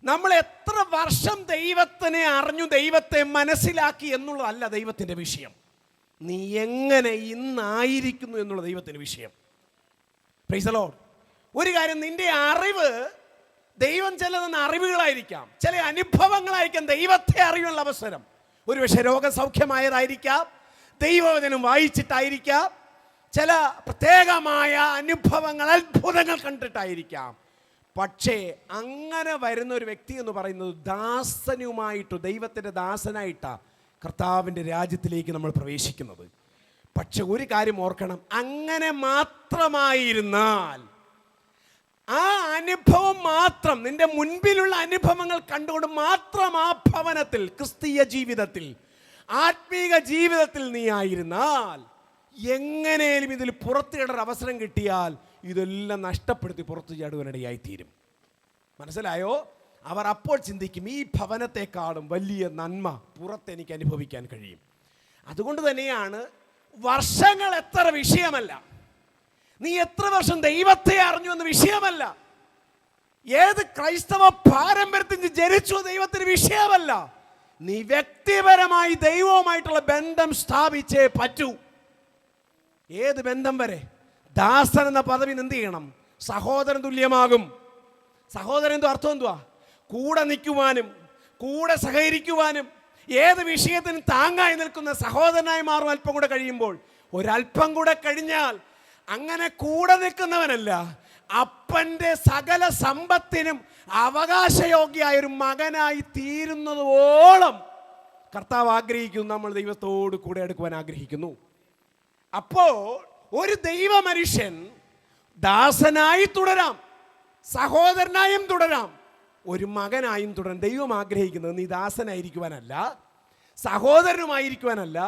നമ്മൾ എത്ര വർഷം ദൈവത്തിനെ അറിഞ്ഞു, ദൈവത്തെ മനസ്സിലാക്കി എന്നുള്ളതല്ല ദൈവത്തിൻ്റെ വിഷയം. നീ എങ്ങനെ ഇന്നായിരിക്കുന്നു എന്നുള്ള ദൈവത്തിൻ്റെ വിഷയം. Price the Lord. ഒരു കാര്യം, നിന്റെ അറിവ് ദൈവം ചിലതെന്ന അറിവുകളായിരിക്കാം, ചില അനുഭവങ്ങളായിരിക്കാം ദൈവത്തെ അറിയാനുള്ള അവസരം. ഒരുപക്ഷെ രോഗസൗഖ്യമായതായിരിക്കാം, ദൈവവചനം വായിച്ചിട്ടായിരിക്കാം, ചില പ്രത്യേകമായ അനുഭവങ്ങൾ, അത്ഭുതങ്ങൾ കണ്ടിട്ടായിരിക്കാം. പക്ഷേ അങ്ങനെ വരുന്ന ഒരു വ്യക്തി എന്ന് പറയുന്നത് ദാസനുമായിട്ട്, ദൈവത്തിൻ്റെ ദാസനായിട്ടാണ് കർത്താവിൻ്റെ രാജ്യത്തിലേക്ക് നമ്മൾ പ്രവേശിക്കുന്നത്. പക്ഷെ ഒരു കാര്യം ഓർക്കണം, അങ്ങനെ മാത്രമായിരുന്നാൽ, ആ അനുഭവം മാത്രം, നിന്റെ മുൻപിലുള്ള അനുഭവങ്ങൾ കണ്ടുകൊണ്ട് മാത്രം ആ ഭവനത്തിൽ, ക്രിസ്തീയ ജീവിതത്തിൽ, ആത്മീക ജീവിതത്തിൽ നീ ആയിരുന്നാൽ, എങ്ങനെയും ഇതിൽ പുറത്തു ചാടാൻ അവസരം കിട്ടിയാൽ ഇതെല്ലാം നഷ്ടപ്പെടുത്തി പുറത്തു ചാടുവാനിടയായിത്തീരും. മനസ്സിലായോ? അവർ അപ്പോൾ ചിന്തിക്കും, ഈ ഭവനത്തെക്കാളും വലിയ നന്മ പുറത്ത് എനിക്ക് അനുഭവിക്കാൻ കഴിയും. അതുകൊണ്ട് തന്നെയാണ് വർഷങ്ങൾ എത്ര വിഷയമല്ല, നീ എത്ര വർഷം ദൈവത്തെ അറിഞ്ഞു എന്ന് വിഷയമല്ല, ഏത് ക്രൈസ്തവ പാരമ്പര്യത്തിൽ ജനിച്ചു ദൈവത്തിന് വിഷയമല്ല. നീ വ്യക്തിപരമായി ദൈവവുമായിട്ടുള്ള ബന്ധം സ്ഥാപിച്ചേ പറ്റൂ. ഏത് ബന്ധം വരെ? ദാസൻ എന്ന പദവി എന്ത് ചെയ്യണം? സഹോദരൻ തുല്യമാകും. സഹോദരൻ എന്തോ അർത്ഥം എന്തുവാ? കൂടെ നിൽക്കുവാനും കൂടെ സഹകരിക്കുവാനും ഏത് വിഷയത്തിനും താങ്ങായി നിൽക്കുന്ന സഹോദരനായി മാറും. അല്പം കൂടെ കഴിയുമ്പോൾ, ഒരല്പം കൂടെ കഴിഞ്ഞാൽ അങ്ങനെ കൂടെ നിൽക്കുന്നവനല്ല, അപ്പൻ്റെ സകല സമ്പത്തിനും അവകാശയോഗ്യമായ ഒരു മകനായി തീരുന്നതോളം കർത്താവ് ആഗ്രഹിക്കുന്നു. നമ്മൾ ദൈവത്തോട് കൂടെ എടുക്കുവാൻ ആഗ്രഹിക്കുന്നു. അപ്പോൾ ഒരു ദൈവ മനുഷ്യൻ ദാസനായി തുടരാം, സഹോദരനായും തുടരാം, ഒരു മകനായും തുടരാം. ദൈവം ആഗ്രഹിക്കുന്നത് നീ ദാസനായിരിക്കുവാനല്ല, സഹോദരനുമായിരിക്കുവാനല്ല,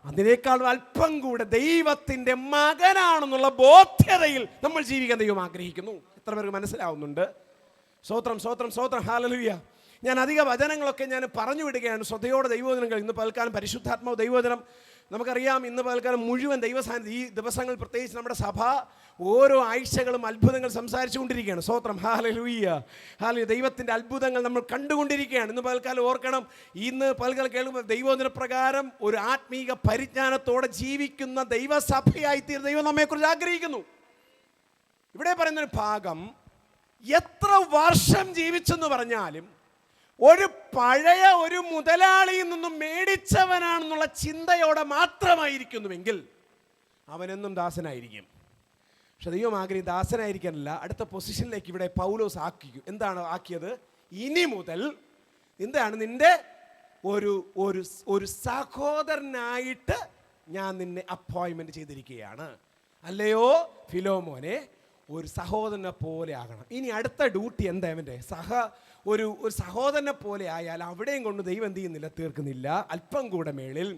അതിനേക്കാൾ അല്പം കൂടെ ദൈവത്തിൻ്റെ മകനാണെന്നുള്ള ബോധ്യതയിൽ നമ്മൾ ജീവിക്കാൻ ദൈവം ആഗ്രഹിക്കുന്നു. എത്ര പേർക്ക് മനസ്സിലാവുന്നുണ്ട്? സ്തോത്രം, സ്തോത്രം, സ്തോത്രം, ഹല്ലേലൂയ. ഞാൻ അധിക വചനങ്ങളൊക്കെ ഞാൻ പറഞ്ഞു വിടുകയാണ്. ശ്രദ്ധയോടെ ദൈവവചനങ്ങൾ. ഇന്ന് പകൽക്കാലം പരിശുദ്ധാത്മാവ് ദൈവവചനം നമുക്കറിയാം. ഇന്ന് പകൽക്കാലം മുഴുവൻ ദൈവസാന്നിധ്യം. ഈ ദിവസങ്ങൾ പ്രത്യേകിച്ച് നമ്മുടെ സഭ ഓരോ ആഴ്ചകളും അത്ഭുതങ്ങൾ സംസാരിച്ചു കൊണ്ടിരിക്കുകയാണ്. സ്തോത്രം, ഹല്ലേലൂയ, ഹല്ലേലൂയ. ദൈവത്തിൻ്റെ അത്ഭുതങ്ങൾ നമ്മൾ കണ്ടുകൊണ്ടിരിക്കുകയാണ്. ഇന്ന് പകൽക്കാലം ഓർക്കണം, ഇന്ന് പകൽക്കാലം കേൾക്കുമ്പോൾ ദൈവവചന പ്രകാരം ഒരു ആത്മീക പരിജ്ഞാനത്തോടെ ജീവിക്കുന്ന ദൈവസഭയായിത്തീർന്ന് ദൈവം നമ്മെക്കുറിച്ച് ആഗ്രഹിക്കുന്നു. ഇവിടെ പറയുന്നൊരു ഭാഗം, എത്ര വർഷം ജീവിച്ചെന്ന് പറഞ്ഞാലും ഒരു പഴയ ഒരു മുതലാളിയിൽ നിന്നും മേടിച്ചവനാണെന്നുള്ള ചിന്തയോടെ മാത്രമായിരിക്കുന്നുവെങ്കിൽ അവനെന്നും ദാസനായിരിക്കും. പക്ഷെ ദൈവം ആഗ്രഹിക്കും ദാസനായിരിക്കാനല്ല, അടുത്ത പൊസിഷനിലേക്ക് ഇവിടെ പൗലോസ് ആക്കിക്കും. എന്താണ് ആക്കിയത്? ഇനി മുതൽ എന്താണ് നിന്റെ ഒരു സഹോദരനായിട്ട് ഞാൻ നിന്നെ അപ്പോയിൻമെന്റ് ചെയ്തിരിക്കുകയാണ്. അല്ലയോ ഫിലോമോനെ, ഒരു സഹോദരനെ പോലെ ആകണം. ഇനി അടുത്ത ഡ്യൂട്ടി എന്താ? അവൻ്റെ ഒരു സഹോദരനെ പോലെ ആയാൽ അവിടെയും കൊണ്ട് ദൈവം എന്ത് ചെയ്യുന്നില്ല? തീർക്കുന്നില്ല. അല്പം കൂടെ മേളിൽ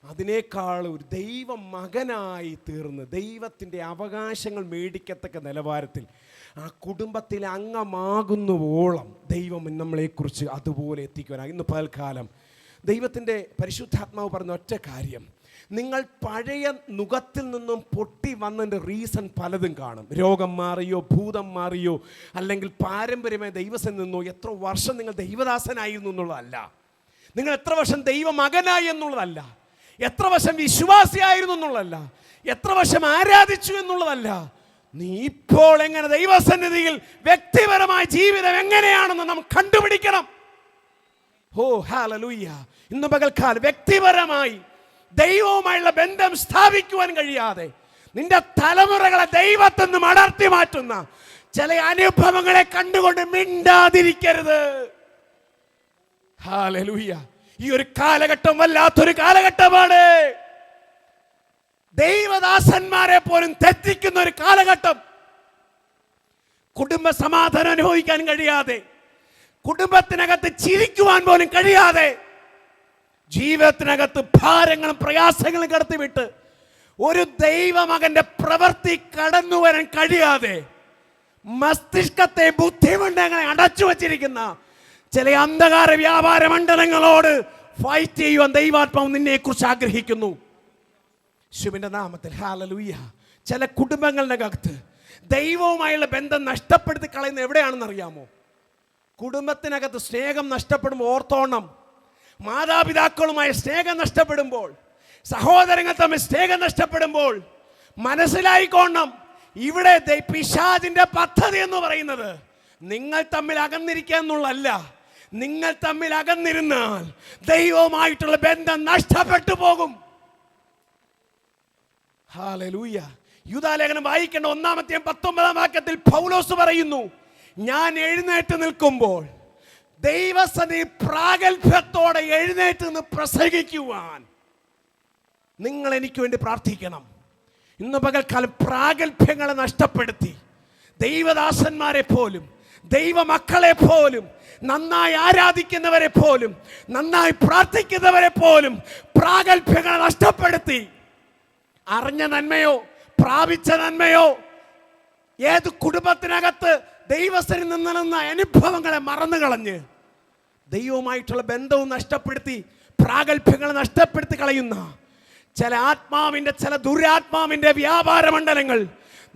അതിനേക്കാൾ ഒരു ദൈവ മകനായി തീർന്ന് ദൈവത്തിൻ്റെ അവകാശങ്ങൾ മേടിക്കത്തക്ക നിലവാരത്തിൽ ആ കുടുംബത്തിലെ അംഗമാകുന്നുവോളം ദൈവം നമ്മളെക്കുറിച്ച് അതുപോലെ എത്തിക്കുവാനാണ്. ഇന്ന് പകൽക്കാലം ദൈവത്തിൻ്റെ പരിശുദ്ധാത്മാവ് പറഞ്ഞ ഒറ്റ കാര്യം, നിങ്ങൾ പഴയ നുകത്തിൽ നിന്നും പൊട്ടി വന്നതിൻ്റെ റീസൺ പലതും കാണും. രോഗം മാറിയോ, ഭൂതം മാറിയോ, അല്ലെങ്കിൽ പാരമ്പര്യമായി ദൈവത്തിൽ നിന്നോ, എത്ര വർഷം നിങ്ങൾ ദൈവദാസനായിരുന്നു എന്നുള്ളതല്ല, നിങ്ങൾ എത്ര വർഷം ദൈവമകനായി എന്നുള്ളതല്ല, എത്ര വർഷം വിശ്വാസിയായിരുന്നു എന്നുള്ളതല്ല, എത്ര വർഷം ആരാധിച്ചു എന്നുള്ളതല്ല, നീ ഇപ്പോൾ എങ്ങനെ ദൈവസന്നിധിയിൽ വ്യക്തിപരമായ ജീവിതം എങ്ങനെയാണെന്ന് നാം കണ്ടുപിടിക്കണം. ഓ ഹല്ലേലൂയ. ഇന്ന് പകൽക്കാലം വ്യക്തിപരമായി ദൈവവുമായുള്ള ബന്ധം സ്ഥാപിക്കുവാൻ കഴിയാതെ നിന്റെ തലമുറകളെ ദൈവത്തിൽ നിന്ന് അടർത്തി മാറ്റുന്ന ചില അനുഭവങ്ങളെ കണ്ടുകൊണ്ട് മിണ്ടാതിരിക്കരുത്. ഹല്ലേലൂയ. ഈ ഒരു കാലഘട്ടം വല്ലാത്തൊരു കാലഘട്ടമാണ്. ദൈവദാസന്മാരെ പോലും തെറ്റിക്കുന്ന ഒരു കാലഘട്ടം. കുടുംബ സമാധാനം അനുഭവിക്കാൻ കഴിയാതെ, കുടുംബത്തിനകത്ത് ചിരിക്കുവാൻ പോലും കഴിയാതെ, ജീവിതത്തിനകത്ത് ഭാരങ്ങളും പ്രയാസങ്ങളും കടത്തിവിട്ട് ഒരു ദൈവമകന്റെ പ്രവൃത്തി കടന്നു വരാൻ കഴിയാതെ മസ്തിഷ്കത്തെ ബുദ്ധിമുട്ടങ്ങളെ അടച്ചു വച്ചിരിക്കുന്ന ചില അന്ധകാര വ്യാപാര മണ്ഡലങ്ങളോട് ഫൈറ്റ് ചെയ്യുവാൻ ദൈവാത്മാവ് നിന്നെ കുറിച്ച് ആഗ്രഹിക്കുന്നു. യേശുവിന്റെ നാമത്തിൽ ഹല്ലേലൂയ. ചില കുടുംബങ്ങളുടെ അകത്ത് ദൈവവുമായുള്ള ബന്ധം നഷ്ടപ്പെടുത്തി കളയുന്ന എവിടെയാണെന്ന് അറിയാമോ? കുടുംബത്തിനകത്ത് സ്നേഹം നഷ്ടപ്പെടുമ്പോൾ ഓർത്തോണം. മാതാപിതാക്കളുമായി സ്നേഹം നഷ്ടപ്പെടുമ്പോൾ, സഹോദരങ്ങൾ തമ്മിൽ സ്നേഹം നഷ്ടപ്പെടുമ്പോൾ മനസ്സിലായിക്കോണം, ഇവിടെ പിശാചിന്റെ പദ്ധതി എന്ന് പറയുന്നത് നിങ്ങൾ തമ്മിൽ അകന്നിരിക്കുക എന്നുള്ളതല്ല. നിങ്ങൾ തമ്മിൽ അകന്നിരുന്നാൽ ദൈവവുമായിട്ടുള്ള ബന്ധം നഷ്ടപ്പെട്ടു പോകും. ഹല്ലേലൂയ. യൂദാലേഖനം വായിക്കേണ്ട 1-ാം വാക്യത്തിൽ പൗലോസ് പറയുന്നു, ഞാൻ എഴുന്നേറ്റ് നിൽക്കുമ്പോൾ ദൈവസന്നിധി പ്രാഗൽഭ്യത്തോടെ എഴുന്നേറ്റ് നിന്ന് പ്രസംഗിക്കുവാൻ നിങ്ങൾ എനിക്ക് വേണ്ടി പ്രാർത്ഥിക്കണം. ഇന്ന് പകൽക്കാലം പ്രാഗൽഭ്യങ്ങളെ നഷ്ടപ്പെടുത്തി ദൈവദാസന്മാരെ പോലും, ദൈവമക്കളെ പോലും, നന്നായി ആരാധിക്കുന്നവരെ പോലും, നന്നായി പ്രാർത്ഥിക്കുന്നവരെ പോലും പ്രാഗൽഭ്യങ്ങളെ നഷ്ടപ്പെടുത്തി അറിഞ്ഞ നന്മയോ പ്രാപിച്ച നന്മയോ, ഏത് കുടുംബത്തിനകത്ത് ദൈവത്തിൽ നിന്ന അനുഭവങ്ങളെ മറന്നു കളഞ്ഞ് ദൈവവുമായിട്ടുള്ള ബന്ധവും നഷ്ടപ്പെടുത്തി പ്രാഗൽഭ്യങ്ങളെ നഷ്ടപ്പെടുത്തി കളയുന്ന ചില ആത്മാവിൻ്റെ, ചില ദുരാത്മാവിൻ്റെ വ്യാപാര മണ്ഡലങ്ങൾ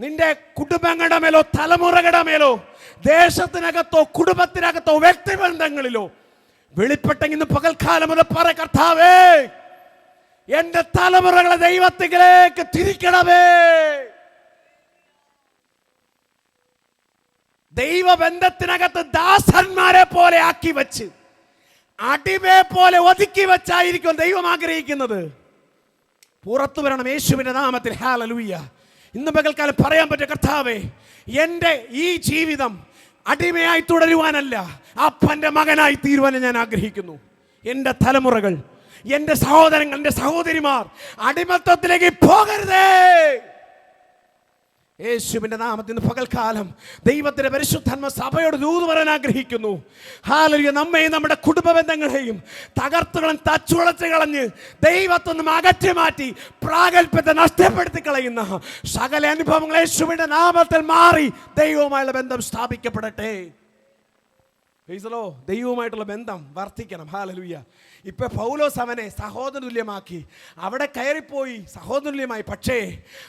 നിന്റെ കുടുംബങ്ങളുടെ മേലോ, തലമുറകളുടെ മേലോ, ദേശത്തിനകത്തോ കുടുംബത്തിനകത്തോ വ്യക്തിബന്ധങ്ങളിലോ വെളിപ്പെട്ടെങ്കിൽ ഇന്ന് പകൽക്കാലം അത് പറ, കർത്താവേ എന്റെ തലമുറകളെ ദൈവത്തിലേക്ക് തിരിക്കണമേ. ദൈവബന്ധത്തിനകത്ത് ദാസന്മാരെ പോലെ ആക്കി വെച്ച് അടിമയെ പോലെ ഒതുക്കി വെച്ചായിരിക്കും ദൈവം ആഗ്രഹിക്കുന്നത്. പുറത്തു വരണം യേശുവിന്റെ നാമത്തിൽ. ഹല്ലേലൂയ. ഇന്ന് പകൽക്കാലം പറയാൻ പറ്റിയ കർത്താവേ, എൻ്റെ ഈ ജീവിതം അടിമയായി തുടരുവാനല്ല, അപ്പൻ്റെ മകനായി തീരുവാൻ ഞാൻ ആഗ്രഹിക്കുന്നു. എൻ്റെ തലമുറകൾ, എൻ്റെ സഹോദരങ്ങൾ, എൻ്റെ സഹോദരിമാർ അടിമത്തത്തിലേക്ക് പോകരുതേ. യേശുവിന്റെ നാമത്തിൽ ഇന്ന് പകൽക്കാലം ദൈവത്തിന്റെ പരിശുദ്ധാത്മ സഭയോട് ദൂത് പറയാൻ ആഗ്രഹിക്കുന്നു. ഹല്ലേലൂയ. നമ്മെയും നമ്മുടെ കുടുംബ ബന്ധങ്ങളെയും തകർത്തുകളും തച്ചുളച്ച് കളഞ്ഞ് ദൈവത്തിൽ നിന്നും അകറ്റി മാറ്റി പ്രാഗൽഭ്യത്തെ നഷ്ടപ്പെടുത്തി കളയുന്ന സകല അനുഭവങ്ങൾ യേശുവിന്റെ നാമത്തിൽ മാറി ദൈവവുമായുള്ള ബന്ധം സ്ഥാപിക്കപ്പെടട്ടെ. ദൈവവുമായിട്ടുള്ള ബന്ധം വർദ്ധിക്കണം. ഹല്ലേലൂയ. ഇപ്പൊ പൗലോസ് അവനെ സഹോദര തുല്യമാക്കി, അവിടെ കയറിപ്പോയി സഹോദരതുല്യമായി. പക്ഷേ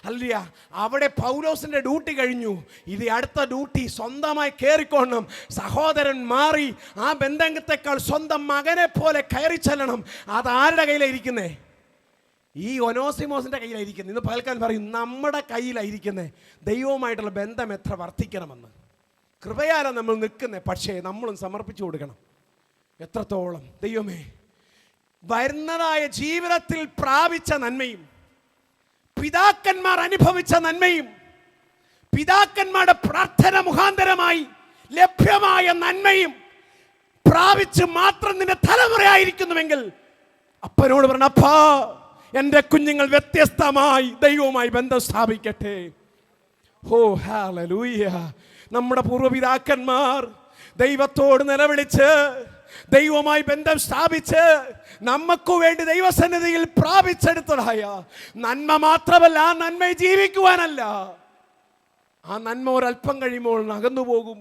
അല്ല, അവിടെ പൗലോസിന്റെ ഡ്യൂട്ടി കഴിഞ്ഞു. ഇത് അടുത്ത ഡ്യൂട്ടി സ്വന്തമായി കയറിക്കൊള്ളണം. സഹോദരൻ മാറി ആ ബന്ധത്തെക്കാൾ സ്വന്തം മകനെ പോലെ കയറി ചെല്ലണം. അത് ആരുടെ കയ്യിലായിരിക്കുന്നേ? ഈ ഒനോസിമോസിന്റെ കയ്യിലായിരിക്കുന്നത്. ഇന്ന് പകൽക്കാലം പറയും, നമ്മുടെ കയ്യിലായിരിക്കുന്നത് ദൈവവുമായിട്ടുള്ള ബന്ധം എത്ര വർദ്ധിക്കണമെന്ന്. കൃപയാലാണ് നമ്മൾ നിൽക്കുന്നത്, പക്ഷേ നമ്മളും സമർപ്പിച്ചു കൊടുക്കണം. എത്രത്തോളം ദൈവമേ, വരുന്നതായ ജീവിതത്തിൽ പ്രാപിച്ച നന്മയും പിതാക്കന്മാർ അനുഭവിച്ച നന്മയും പിതാക്കന്മാരുടെ പ്രാർത്ഥന മുഖാന്തരമായി ലഭ്യമായ നന്മയും പ്രാപിച്ച് മാത്രം നിന്റെ തലമുറയായിരിക്കുന്നുവെങ്കിൽ അപ്പനോട് പറഞ്ഞ, അപ്പാ എൻ്റെ കുഞ്ഞുങ്ങൾ വ്യത്യസ്തമായി ദൈവവുമായി ബന്ധം സ്ഥാപിക്കട്ടെ. ഓ ഹല്ലേലൂയ. നമ്മുടെ പൂർവ്വപിതാക്കന്മാർ ദൈവത്തോട് നിലവിളിച്ച് ദൈവവുമായി ബന്ധം സ്ഥാപിച്ച് നമുക്ക് വേണ്ടി ദൈവസന്നിധിയിൽ പ്രാപിച്ചെടുത്തതായ നന്മ മാത്രമല്ല, ആ നന്മ ജീവിക്കുവാനല്ല, ആ നന്മ ഒരല്പം കഴിയുമ്പോൾ അകന്നു പോകും.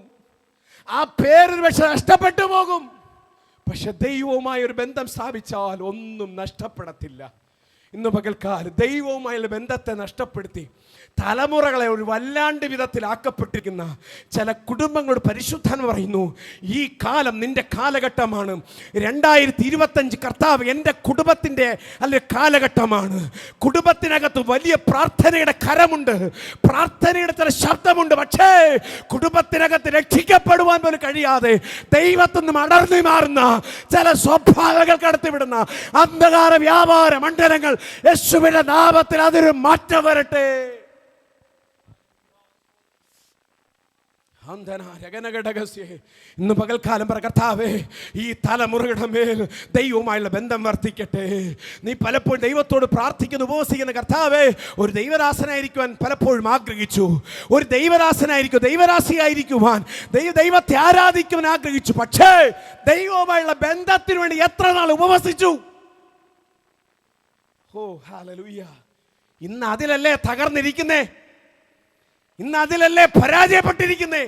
ആ പേര് പക്ഷെ നഷ്ടപ്പെട്ടു പോകും. പക്ഷെ ദൈവവുമായി ഒരു ബന്ധം സ്ഥാപിച്ചാൽ ഒന്നും നഷ്ടപ്പെടത്തില്ല. ഇന്ന് പകൽക്കാലം ദൈവവുമായുള്ള ബന്ധത്തെ നഷ്ടപ്പെടുത്തി തലമുറകളെ ഒരു വല്ലാണ്ട് വിധത്തിലാക്കപ്പെട്ടിരിക്കുന്ന ചില കുടുംബങ്ങളോട് പരിശുദ്ധാത്മ പറയുന്നു, ഈ കാലം നിന്റെ കാലഘട്ടമാണ്. 2025 കർത്താവ് എൻ്റെ കുടുംബത്തിൻ്റെ കാലഘട്ടമാണ്. കുടുംബത്തിനകത്ത് വലിയ പ്രാർത്ഥനയുടെ കരമുണ്ട്, പ്രാർത്ഥനയുടെ ചില ശബ്ദമുണ്ട്. പക്ഷേ കുടുംബത്തിനകത്ത് രക്ഷിക്കപ്പെടുവാൻ പോലും കഴിയാതെ ദൈവത്തിൽ നിന്നും അടർന്നു മാറുന്ന ചില സ്വഭാവങ്ങൾ കടത്തിവിടുന്ന അന്ധകാര വ്യാപാര മണ്ഡലങ്ങൾ യേശുവിന്റെ നാമത്തിൽ അതൊരു മാറ്റം വരട്ടെ. ഇന്ന് പകൽക്കാലം പറ, കർത്താവേ, ഈ തലമുറയുടെ മേൽ ദൈവവുമായുള്ള ബന്ധം വർദ്ധിക്കട്ടെ. നീ പലപ്പോഴും ദൈവത്തോട് പ്രാർത്ഥിക്കുന്നു, ഉപവസിക്കുന്ന കർത്താവേ, ഒരു ദൈവദാസനായിരിക്കുവാൻ പലപ്പോഴും ആഗ്രഹിച്ചു. ഒരു ദൈവദാസിയായിരിക്കുവാൻ ദൈവത്തെ ആരാധിക്കുവാൻ ആഗ്രഹിച്ചു. പക്ഷേ ദൈവവുമായുള്ള ബന്ധത്തിന് വേണ്ടി എത്ര നാൾ ഉപവസിച്ചു? ഓ ഹല്ലേലൂയ. ഇന്ന് അതിലല്ലേ തകർന്നിരിക്കുന്നേ, ഇന്ന് അതിലല്ലേ പരാജയപ്പെട്ടിരിക്കുന്നേ.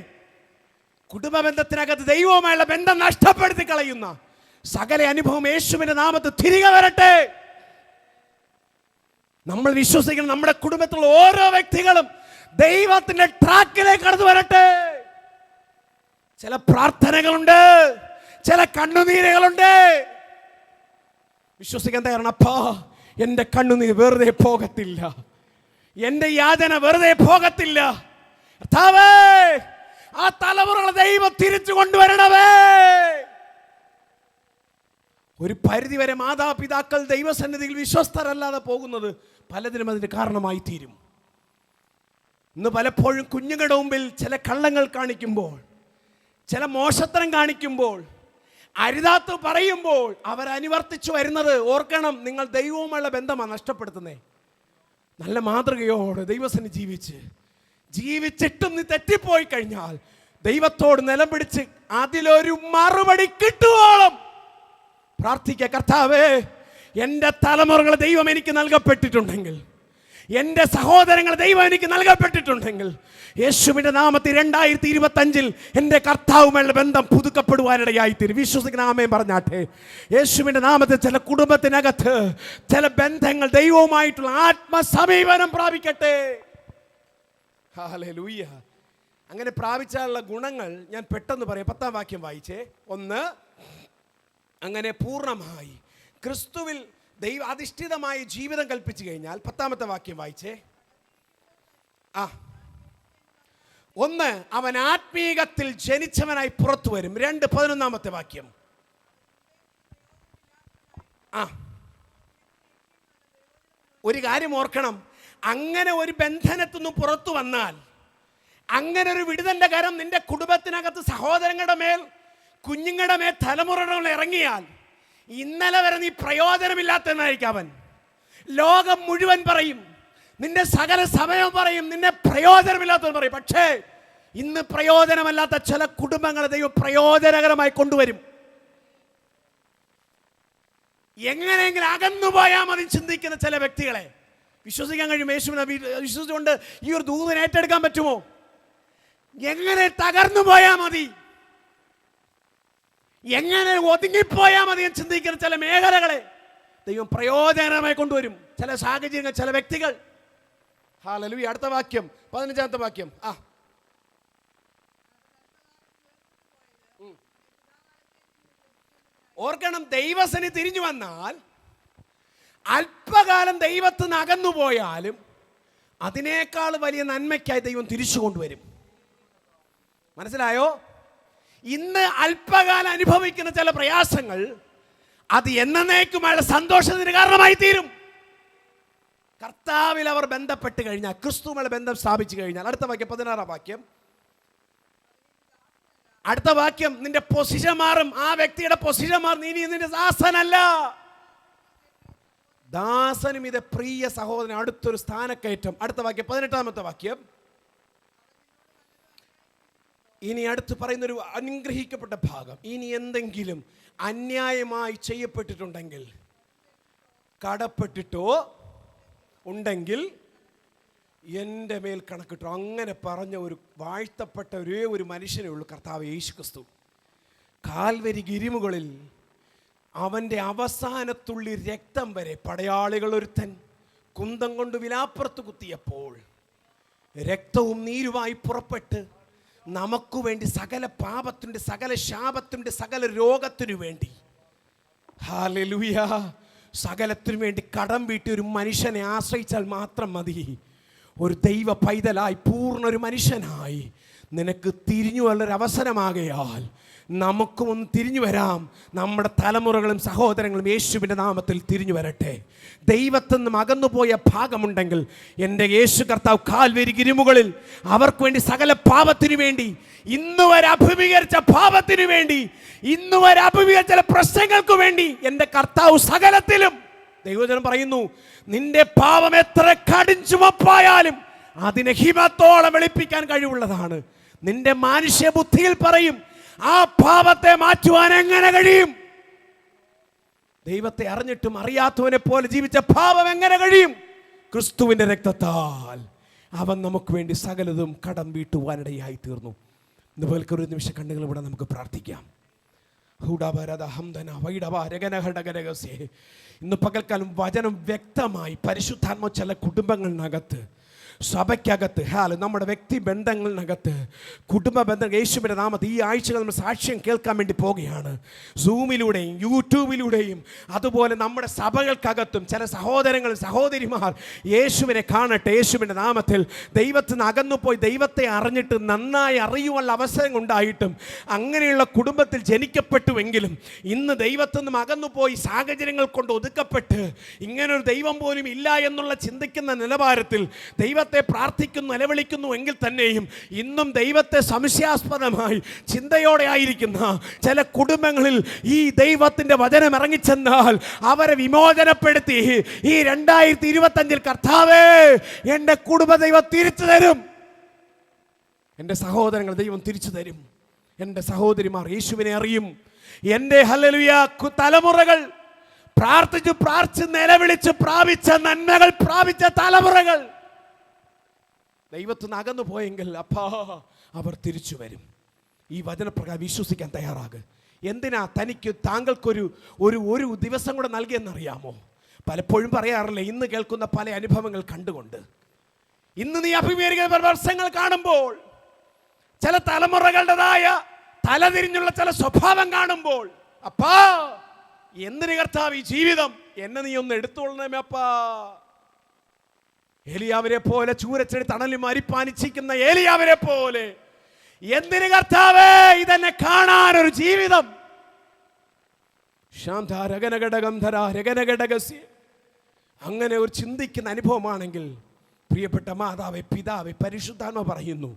കുടുംബ ബന്ധത്തിനകത്ത് ദൈവവുമായുള്ള ബന്ധം നഷ്ടപ്പെടുത്തി കളയുന്ന സകല അനുഭവം യേശുവിന്റെ നാമത്തിൽ തിരികെ വരട്ടെ. നമ്മൾ വിശ്വസിക്കണം, നമ്മുടെ കുടുംബത്തിലുള്ള ഓരോ വ്യക്തികളും ദൈവത്തിന്റെ ട്രാക്കിലേക്ക് കടന്നു വരട്ടെ. ചില പ്രാർത്ഥനകളുണ്ട്, ചില കണ്ണുനീരുകളുണ്ട്. വിശ്വസിക്കാൻ തയ്യാറാണ്. അപ്പാ, എൻ്റെ കണ്ണുനീർ വെറുതെ പോകത്തില്ല, എൻ്റെ യാതന വെറുതെ പോകത്തില്ല. കർത്താവേ, ആ തലമുറകളെ ദൈവം തിരിച്ചു കൊണ്ടുവരണമേ. ഒരു പരിധിവരെ മാതാപിതാക്കൾ ദൈവസന്നിധിയിൽ വിശ്വസ്തരല്ലാതെ പോകുന്നത് പലതിനും അതിന് കാരണമായി തീരും. ഇന്ന് പലപ്പോഴും കുഞ്ഞുങ്ങളുടെ മുമ്പിൽ ചില കള്ളങ്ങൾ കാണിക്കുമ്പോൾ, ചില മോശത്തരം കാണിക്കുമ്പോൾ, അരുതാത്ത് പറയുമ്പോൾ അവരനുവർത്തിച്ചു വരുന്നത് ഓർക്കണം, നിങ്ങൾ ദൈവവുമായുള്ള ബന്ധമാണ് നഷ്ടപ്പെടുത്തുന്നേ. നല്ല മാതൃകയോടെ ദൈവസന്നിധി ജീവിച്ചിട്ടും നീ തെറ്റിപ്പോയി കഴിഞ്ഞാൽ ദൈവത്തോട് നിലം പിടിച്ച് അതിലൊരു മറുപടി കിട്ടുവോളം പ്രാർത്ഥിക്കുക. കർത്താവേ, എൻ്റെ തലമുറകൾ ദൈവം എനിക്ക് നൽകപ്പെട്ടിട്ടുണ്ടെങ്കിൽ, എൻ്റെ സഹോദരങ്ങൾ ദൈവം എനിക്ക് നൽകപ്പെട്ടിട്ടുണ്ടെങ്കിൽ, യേശുവിൻ്റെ നാമത്തിൽ 2025 എൻ്റെ കർത്താവുമായുള്ള ബന്ധം പുതുക്കപ്പെടുവാനിടയായിത്തീരും. വിശ്വസിക്കുന്ന ആമേൻ പറഞ്ഞാട്ടെ. യേശുവിൻ്റെ നാമത്തിൽ ചില കുടുംബത്തിനകത്ത് ചില ബന്ധങ്ങൾ ദൈവവുമായിട്ടുള്ള ആത്മസമീപനം പ്രാപിക്കട്ടെ. ഹല്ലേലൂയ. അങ്ങനെ പ്രാപിച്ചാലുള്ള ഗുണങ്ങൾ ഞാൻ പെട്ടെന്ന് പറയാം. 10-ാം വാക്യം വായിച്ചേ. 1, അങ്ങനെ പൂർണ്ണമായി ക്രിസ്തുവിൽ ദൈവ അധിഷ്ഠിതമായ ജീവിതം കൽപ്പിച്ചു കഴിഞ്ഞാൽ 10ാമത്തെ വാക്യം വായിച്ചേ. ഒന്ന്, അവൻ ആത്മീകത്തിൽ ജനിച്ചവനായി പുറത്തു വരും. 2, 11ാമത്തെ വാക്യം. ഒരു കാര്യം ഓർക്കണം, അങ്ങനെ ഒരു ബന്ധനത്തുനിന്ന് പുറത്തു വന്നാൽ, അങ്ങനെ ഒരു വിടുതലിന്റെ കരം നിന്റെ കുടുംബത്തിനകത്ത് സഹോദരങ്ങളുടെ മേൽ, കുഞ്ഞുങ്ങളുടെ മേൽ, തലമുറകളിൽ ഇറങ്ങിയാൽ ഇന്നലെ വരെ നീ പ്രയോജനമില്ലാത്തവനായിരിക്കും. അവൻ ലോകം മുഴുവൻ പറയും, നിന്റെ സകല സമയം പറയും, നിന്നെ പ്രയോജനമില്ലാത്തവൻ പറയും. പക്ഷേ ഇന്ന് പ്രയോജനമല്ലാത്ത ചില കുടുംബങ്ങളെ ദൈവം പ്രയോജനകരമായി കൊണ്ടുവരും. എങ്ങനെയെങ്കിലും അകന്നുപോയാൽ മതി ചിന്തിക്കുന്ന ചില വ്യക്തികളെ വിശ്വസിക്കാൻ കഴിയും. യേശുവിനെ വിശ്വസിച്ചുകൊണ്ട് ഈ ഒരു ദൂതനെ ഏറ്റെടുക്കാൻ പറ്റുമോ? എങ്ങനെ തകർന്നു പോയാൽ മതി, എങ്ങനെ ഒതുങ്ങിപ്പോയാൽ മതി എന്ന് ചിന്തിക്കുന്ന ചില മേഖലകളെ ദൈവം പ്രയോജനമായി കൊണ്ടുവരും. ചില സാഹചര്യങ്ങൾ, ചില വ്യക്തികൾ. ഹല്ലേലൂയ. അടുത്ത വാക്യം, 15ാമത്തെ വാക്യം. ഓർക്കണം, ദൈവസനി തിരിഞ്ഞു വന്നാൽ അല്പകാലം ദൈവത്തിൽ നിന്ന് അകന്നുപോയാലും അതിനേക്കാൾ വലിയ നന്മയ്ക്കായി ദൈവം തിരിച്ചു കൊണ്ടുവരും. മനസ്സിലായോ? ഇന്ന് അല്പകാലം അനുഭവിക്കുന്ന ചില പ്രയാസങ്ങൾ അത് എന്നേക്കുമായ സന്തോഷത്തിന് കാരണമായി തീരും. കർത്താവിൽ അവർ ബന്ധപ്പെട്ട് കഴിഞ്ഞാൽ, ക്രിസ്തുവുമായി ബന്ധം സ്ഥാപിച്ചു കഴിഞ്ഞാൽ. അടുത്ത വാക്യം, 16ാം വാക്യം. അടുത്ത വാക്യം, നിന്റെ പൊസിഷൻ മാറും. ആ വ്യക്തിയുടെ പൊസിഷൻ മാറും. നീ നിന്റെ ദാസനല്ല. ദാസനും ഇത് പ്രിയ സഹോദരൻ, അടുത്തൊരു സ്ഥാനക്കയറ്റം. അടുത്ത വാക്യം, 18ാമത്തെ വാക്യം. ഇനി അടുത്ത് പറയുന്നൊരു അനുഗ്രഹിക്കപ്പെട്ട ഭാഗം. ഇനി എന്തെങ്കിലും അന്യായമായി ചെയ്യപ്പെട്ടിട്ടുണ്ടെങ്കിൽ, കടപ്പെട്ടിട്ടോ ഉണ്ടെങ്കിൽ എൻ്റെ മേൽ കണക്കിട്ടോ. അങ്ങനെ പറഞ്ഞ ഒരു വാഴ്ത്തപ്പെട്ട ഒരേ ഒരു മനുഷ്യനേ ഉള്ളൂ, കർത്താവ് യേശു ക്രിസ്തു. കാൽവരി ഗിരിമുകളിൽ അവൻ്റെ അവസാനത്തുള്ളി രക്തം വരെ പടയാളികൾ ഒരുത്തൻ കുന്തം കൊണ്ട് വിലാപ്പുറത്ത് കുത്തിയപ്പോൾ രക്തവും നീരുമായി പുറപ്പെട്ട് നമുക്ക് വേണ്ടി സകല പാപത്തിൻ്റെ, സകല ശാപത്തിൻ്റെ, സകല രോഗത്തിനു വേണ്ടി, ഹല്ലേലൂയ, സകലത്തിനു വേണ്ടി കടം വീട്ടി ഒരു മനുഷ്യനെ ആശ്രയിച്ചാൽ മാത്രം മതി. ഒരു ദൈവ പൈതലായി, പൂർണ്ണ ഒരു മനുഷ്യനായി നിനക്ക് തിരിഞ്ഞു വന്നൊരു അവസരമാകയാൽ നമുക്കും ഒന്ന് തിരിഞ്ഞു വരാം. നമ്മുടെ തലമുറകളും സഹോദരങ്ങളും യേശുവിൻ്റെ നാമത്തിൽ തിരിഞ്ഞു വരട്ടെ. ദൈവത്തിൽ നിന്നും അകന്നുപോയ ഭാഗമുണ്ടെങ്കിൽ എൻ്റെ യേശു കർത്താവ് കാൽവരി ഗിരിമുകളിൽ അവർക്ക് വേണ്ടി സകല പാപത്തിനു വേണ്ടി, ഇന്നുവരെ അഭിമുഖീകരിച്ച പാപത്തിനു വേണ്ടി, ഇന്നുവരെ അഭിമുഖീകരിച്ച പ്രശ്നങ്ങൾക്ക് വേണ്ടി എൻ്റെ കർത്താവ് സകലത്തിലും, ദൈവജനം പറയുന്നു, നിന്റെ പാപം എത്ര കടും ചുമപ്പായാലും അതിനെ ഹിമത്തോളം വെളുപ്പിക്കാൻ കഴിവുള്ളതാണ്. നിന്റെ മാനുഷ്യ ബുദ്ധിയിൽ പറയും, ആ പാപത്തെ മാറ്റുവാൻ എങ്ങനെ കഴിയും? ദൈവത്തെ അറിഞ്ഞിട്ടും അറിയാത്തവനെ പോലെ ജീവിച്ച പാപം എങ്ങനെ കഴിയും? ക്രിസ്തുവിൻ്റെ രക്തത്താൽ അവൻ നമുക്ക് വേണ്ടി സകലതും കടം വീട്ടുവാനിടയായി തീർന്നു. ഇതുപോലെ ഒരു നിമിഷം കണ്ണുകൾ ഇവിടെ നമുക്ക് പ്രാർത്ഥിക്കാം. ഇന്ന് പകൽക്കാലം വചനം വ്യക്തമായി പരിശുദ്ധാത്മ ചില കുടുംബങ്ങളിനകത്ത്, സഭയ്ക്കകത്ത്, നമ്മുടെ വ്യക്തി ബന്ധങ്ങളിനകത്ത്, കുടുംബ ബന്ധങ്ങൾ യേശുവിൻ്റെ നാമത്തിൽ ഈ ആഴ്ചകൾ നമ്മൾ സാക്ഷ്യം കേൾക്കാൻ വേണ്ടി പോവുകയാണ്. സൂമിലൂടെയും യൂട്യൂബിലൂടെയും അതുപോലെ നമ്മുടെ സഭകൾക്കകത്തും ചില സഹോദരങ്ങൾ, സഹോദരിമാർ യേശുവിനെ കാണട്ടെ. യേശുവിൻ്റെ നാമത്തിൽ ദൈവത്തിൽ നിന്ന് അകന്നുപോയി ദൈവത്തെ അറിഞ്ഞിട്ട് നന്നായി അറിയുവാനുള്ള അവസരം ഉണ്ടായിട്ടും അങ്ങനെയുള്ള കുടുംബത്തിൽ ജനിക്കപ്പെട്ടുവെങ്കിലും ഇന്ന് ദൈവത്തിൽ നിന്നും അകന്നുപോയി സാഹചര്യങ്ങൾ കൊണ്ട് ഒതുക്കപ്പെട്ട് ഇങ്ങനൊരു ദൈവം പോലും ഇല്ല എന്നുള്ള ചിന്തിക്കുന്ന നിലവാരത്തിൽ ദൈവത്തെ പ്രാർത്ഥിക്കുന്നു, നിലവിളിക്കുന്നു എങ്കിൽ തന്നെയും ഇന്നും ദൈവത്തെ സംശയാസ്പദമായി ചിന്തയോടെ ആയിരിക്കുന്ന ചില കുടുംബങ്ങളിൽ ഈ ദൈവത്തിൻ്റെ വചനം ഇറങ്ങിച്ചെന്നാൽ അവരെ വിമോചനപ്പെടുത്തി ഈ 2025 കർത്താവേ എൻ്റെ കുടുംബ ദൈവം തിരിച്ചു തരും. എൻ്റെ സഹോദരങ്ങൾ ദൈവം തിരിച്ചു തരും. എൻ്റെ സഹോദരിമാർ യേശുവിനെ അറിയും. എൻ്റെ ഹല്ലേലൂയ തലമുറകൾ പ്രാർത്ഥിച്ച് നിലവിളിച്ച് പ്രാപിച്ച നന്മകൾ പ്രാപിച്ച തലമുറകൾ ദൈവത്തിൽ നിന്ന് അകന്നു പോയെങ്കിൽ അപ്പാ അവർ തിരിച്ചു വരും. ഈ വചനപ്രകാരം വിശ്വസിക്കാൻ തയ്യാറാകുക. എന്തിനാ താങ്കൾക്കൊരു ഒരു ദിവസം കൂടെ നൽകിയെന്നറിയാമോ? പലപ്പോഴും പറയാറില്ല, ഇന്ന് കേൾക്കുന്ന പല അനുഭവങ്ങൾ കണ്ടുകൊണ്ട്, ഇന്ന് നീ അഭിമുഖീകരിക്കുന്ന വർഷങ്ങൾ കാണുമ്പോൾ, ചില തലമുറകളുടേതായ തലതിരിഞ്ഞുള്ള ചില സ്വഭാവം കാണുമ്പോൾ, അപ്പാ എന്തിന് കർത്താവ് ഈ ജീവിതം? എന്നെ നീ ഒന്ന് എടുത്തോളണമേ അപ്പാ. ഏലിയാവിനെ പോലെ ചൂരച്ചെടി തണലിൽ മരിപ്പാനിച്ചിരിക്കുന്ന ഏലിയാവിനെ പോലെ എന്തിന് കർത്താവേ ഇതെന്നെ കാണാനൊരു ജീവിതം? അങ്ങനെ ഒരു ചിന്തിക്കുന്ന അനുഭവമാണെങ്കിൽ പ്രിയപ്പെട്ട മാതാവേ, പിതാവേ, പരിശുദ്ധാത്മ പറയുന്നു,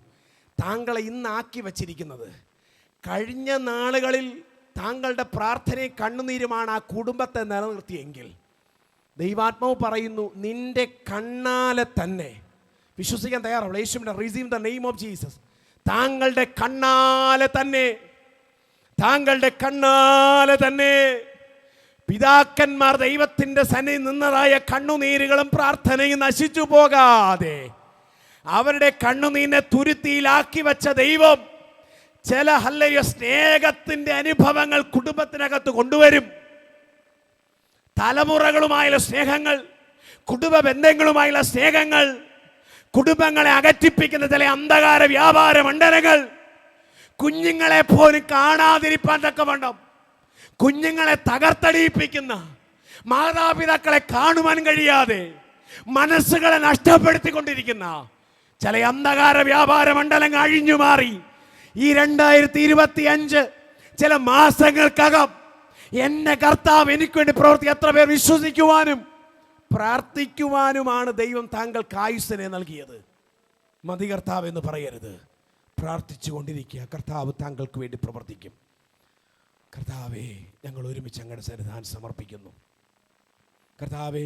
താങ്കളെ ഇന്നാക്കി വച്ചിരിക്കുന്നത് കഴിഞ്ഞ നാളുകളിൽ താങ്കളുടെ പ്രാർത്ഥനയും കണ്ണുനീരുമാണ് ആ കുടുംബത്തെ നിലനിർത്തിയെങ്കിൽ ദൈവാത്മാവ് പറയുന്നു, നിന്റെ കണ്ണാലെ തന്നെ വിശ്വസിക്കാൻ തയ്യാറാവുള്ളൂ. യേശുവിന്റെ receive the name of Jesus. താങ്കളുടെ കണ്ണാലെ തന്നെ, താങ്കളുടെ കണ്ണാലെ തന്നെ പിതാക്കന്മാർ ദൈവത്തിൻ്റെ സന്നിധി നിന്നതായ കണ്ണുനീരുകളും പ്രാർത്ഥനയും നശിച്ചു പോകാതെ അവരുടെ കണ്ണുനീരിനെ തുരുത്തിയിലാക്കി വെച്ച ദൈവം ചില സ്നേഹത്തിൻ്റെ അനുഭവങ്ങൾ കുടുംബത്തിനകത്ത് കൊണ്ടുവരും. തലമുറകളുമായുള്ള സ്നേഹങ്ങൾ, കുടുംബ ബന്ധങ്ങളുമായുള്ള സ്നേഹങ്ങൾ, കുടുംബങ്ങളെ അകറ്റിപ്പിക്കുന്ന ചില അന്ധകാര വ്യാപാര മണ്ഡലങ്ങൾ, കുഞ്ഞുങ്ങളെ പോലും കാണാതിരിപ്പാൻ തക്കവണ്ണം കുഞ്ഞുങ്ങളെ തകർത്തടിയിപ്പിക്കുന്ന, മാതാപിതാക്കളെ കാണുവാൻ കഴിയാതെ മനസ്സുകളെ നഷ്ടപ്പെടുത്തിക്കൊണ്ടിരിക്കുന്ന ചില അന്ധകാര വ്യാപാര മണ്ഡലങ്ങൾ അഴിഞ്ഞു മാറി ഈ 2025 ചില മാസങ്ങൾക്കകം എൻ്റെ കർത്താവ് എനിക്ക് വേണ്ടി പ്രവർത്തി എത്ര പേർ വിശ്വസിക്കുവാനും പ്രാർത്ഥിക്കുവാനുമാണ് ദൈവം താങ്കൾക്ക് ആയുസ്സിനെ നൽകിയത്. മതി കർത്താവ് എന്ന് പറയരുത്, പ്രാർത്ഥിച്ചു കൊണ്ടിരിക്കുക. കർത്താവ് താങ്കൾക്ക് വേണ്ടി പ്രവർത്തിക്കും. കർത്താവേ, ഞങ്ങൾ ഒരുമിച്ച് അങ്ങയുടെ സന്നിധാനം സമർപ്പിക്കുന്നു. കർത്താവേ,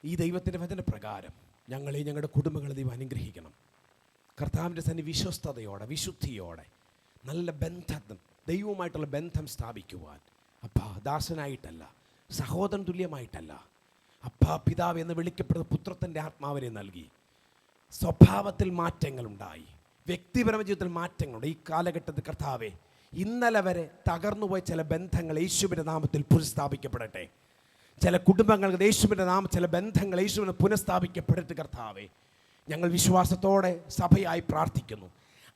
ഈ ദൈവത്തിൻ്റെ വചനപ്രകാരം ഞങ്ങളെ, ഞങ്ങളുടെ കുടുംബങ്ങളെ ദൈവം അനുഗ്രഹിക്കണം. കർത്താവിൻ്റെ തന്നെ വിശ്വസ്തയോടെ, വിശുദ്ധിയോടെ നല്ല ബന്ധം, ദൈവവുമായിട്ടുള്ള ബന്ധം സ്ഥാപിക്കുവാൻ അപ്പാ, ദാസനായിട്ടല്ല, സഹോദരൻ തുല്യമായിട്ടല്ല, അപ്പാ പിതാവ് എന്ന് വിളിക്കപ്പെടുന്ന പുത്രത്തിൻ്റെ ആത്മാവിനെ നൽകി സ്വഭാവത്തിൽ മാറ്റങ്ങളുണ്ടായി, വ്യക്തിപരമായ ജീവിതത്തിൽ മാറ്റങ്ങളുണ്ട്. ഈ കാലഘട്ടത്തിൽ കർത്താവെ, ഇന്നലെ വരെ തകർന്നുപോയ ചില ബന്ധങ്ങൾ യേശുവിൻ്റെ നാമത്തിൽ പുനഃസ്ഥാപിക്കപ്പെടട്ടെ. ചില കുടുംബങ്ങൾക്ക് യേശുവിൻ്റെ നാമം, ചില ബന്ധങ്ങൾ യേശുവിനെ പുനഃസ്ഥാപിക്കപ്പെടട്ടെ. കർത്താവെ, ഞങ്ങൾ വിശ്വാസത്തോടെ സഭയായി പ്രാർത്ഥിക്കുന്നു.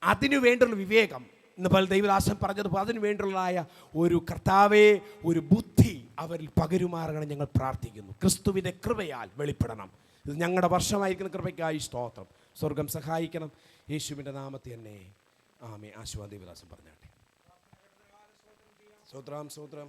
അതിനു വേണ്ടിയുള്ള വിവേകം, ഇന്ന് പല ദൈവദാസൻ പറഞ്ഞതുപോലെ അതിനു വേണ്ടിയുള്ളതായ ഒരു കർത്താവെ, ഒരു ബുദ്ധി അവരിൽ പകരുമാറണം ഞങ്ങൾ പ്രാർത്ഥിക്കുന്നു. ക്രിസ്തുവിൻ്റെ കൃപയാൽ വെളിപ്പെടണം. ഇത് ഞങ്ങളുടെ വർഷമായിരിക്കുന്ന കൃപയ്ക്കായി സ്തോത്രം. സ്വർഗം സഹായിക്കണം. യേശുവിൻ്റെ നാമത്തിൽ തന്നെ ആമേ. ആശീർവാദ ദൈവദാസൻ പറഞ്ഞാട്ടെ. സ്തോത്രം, സ്തോത്രം.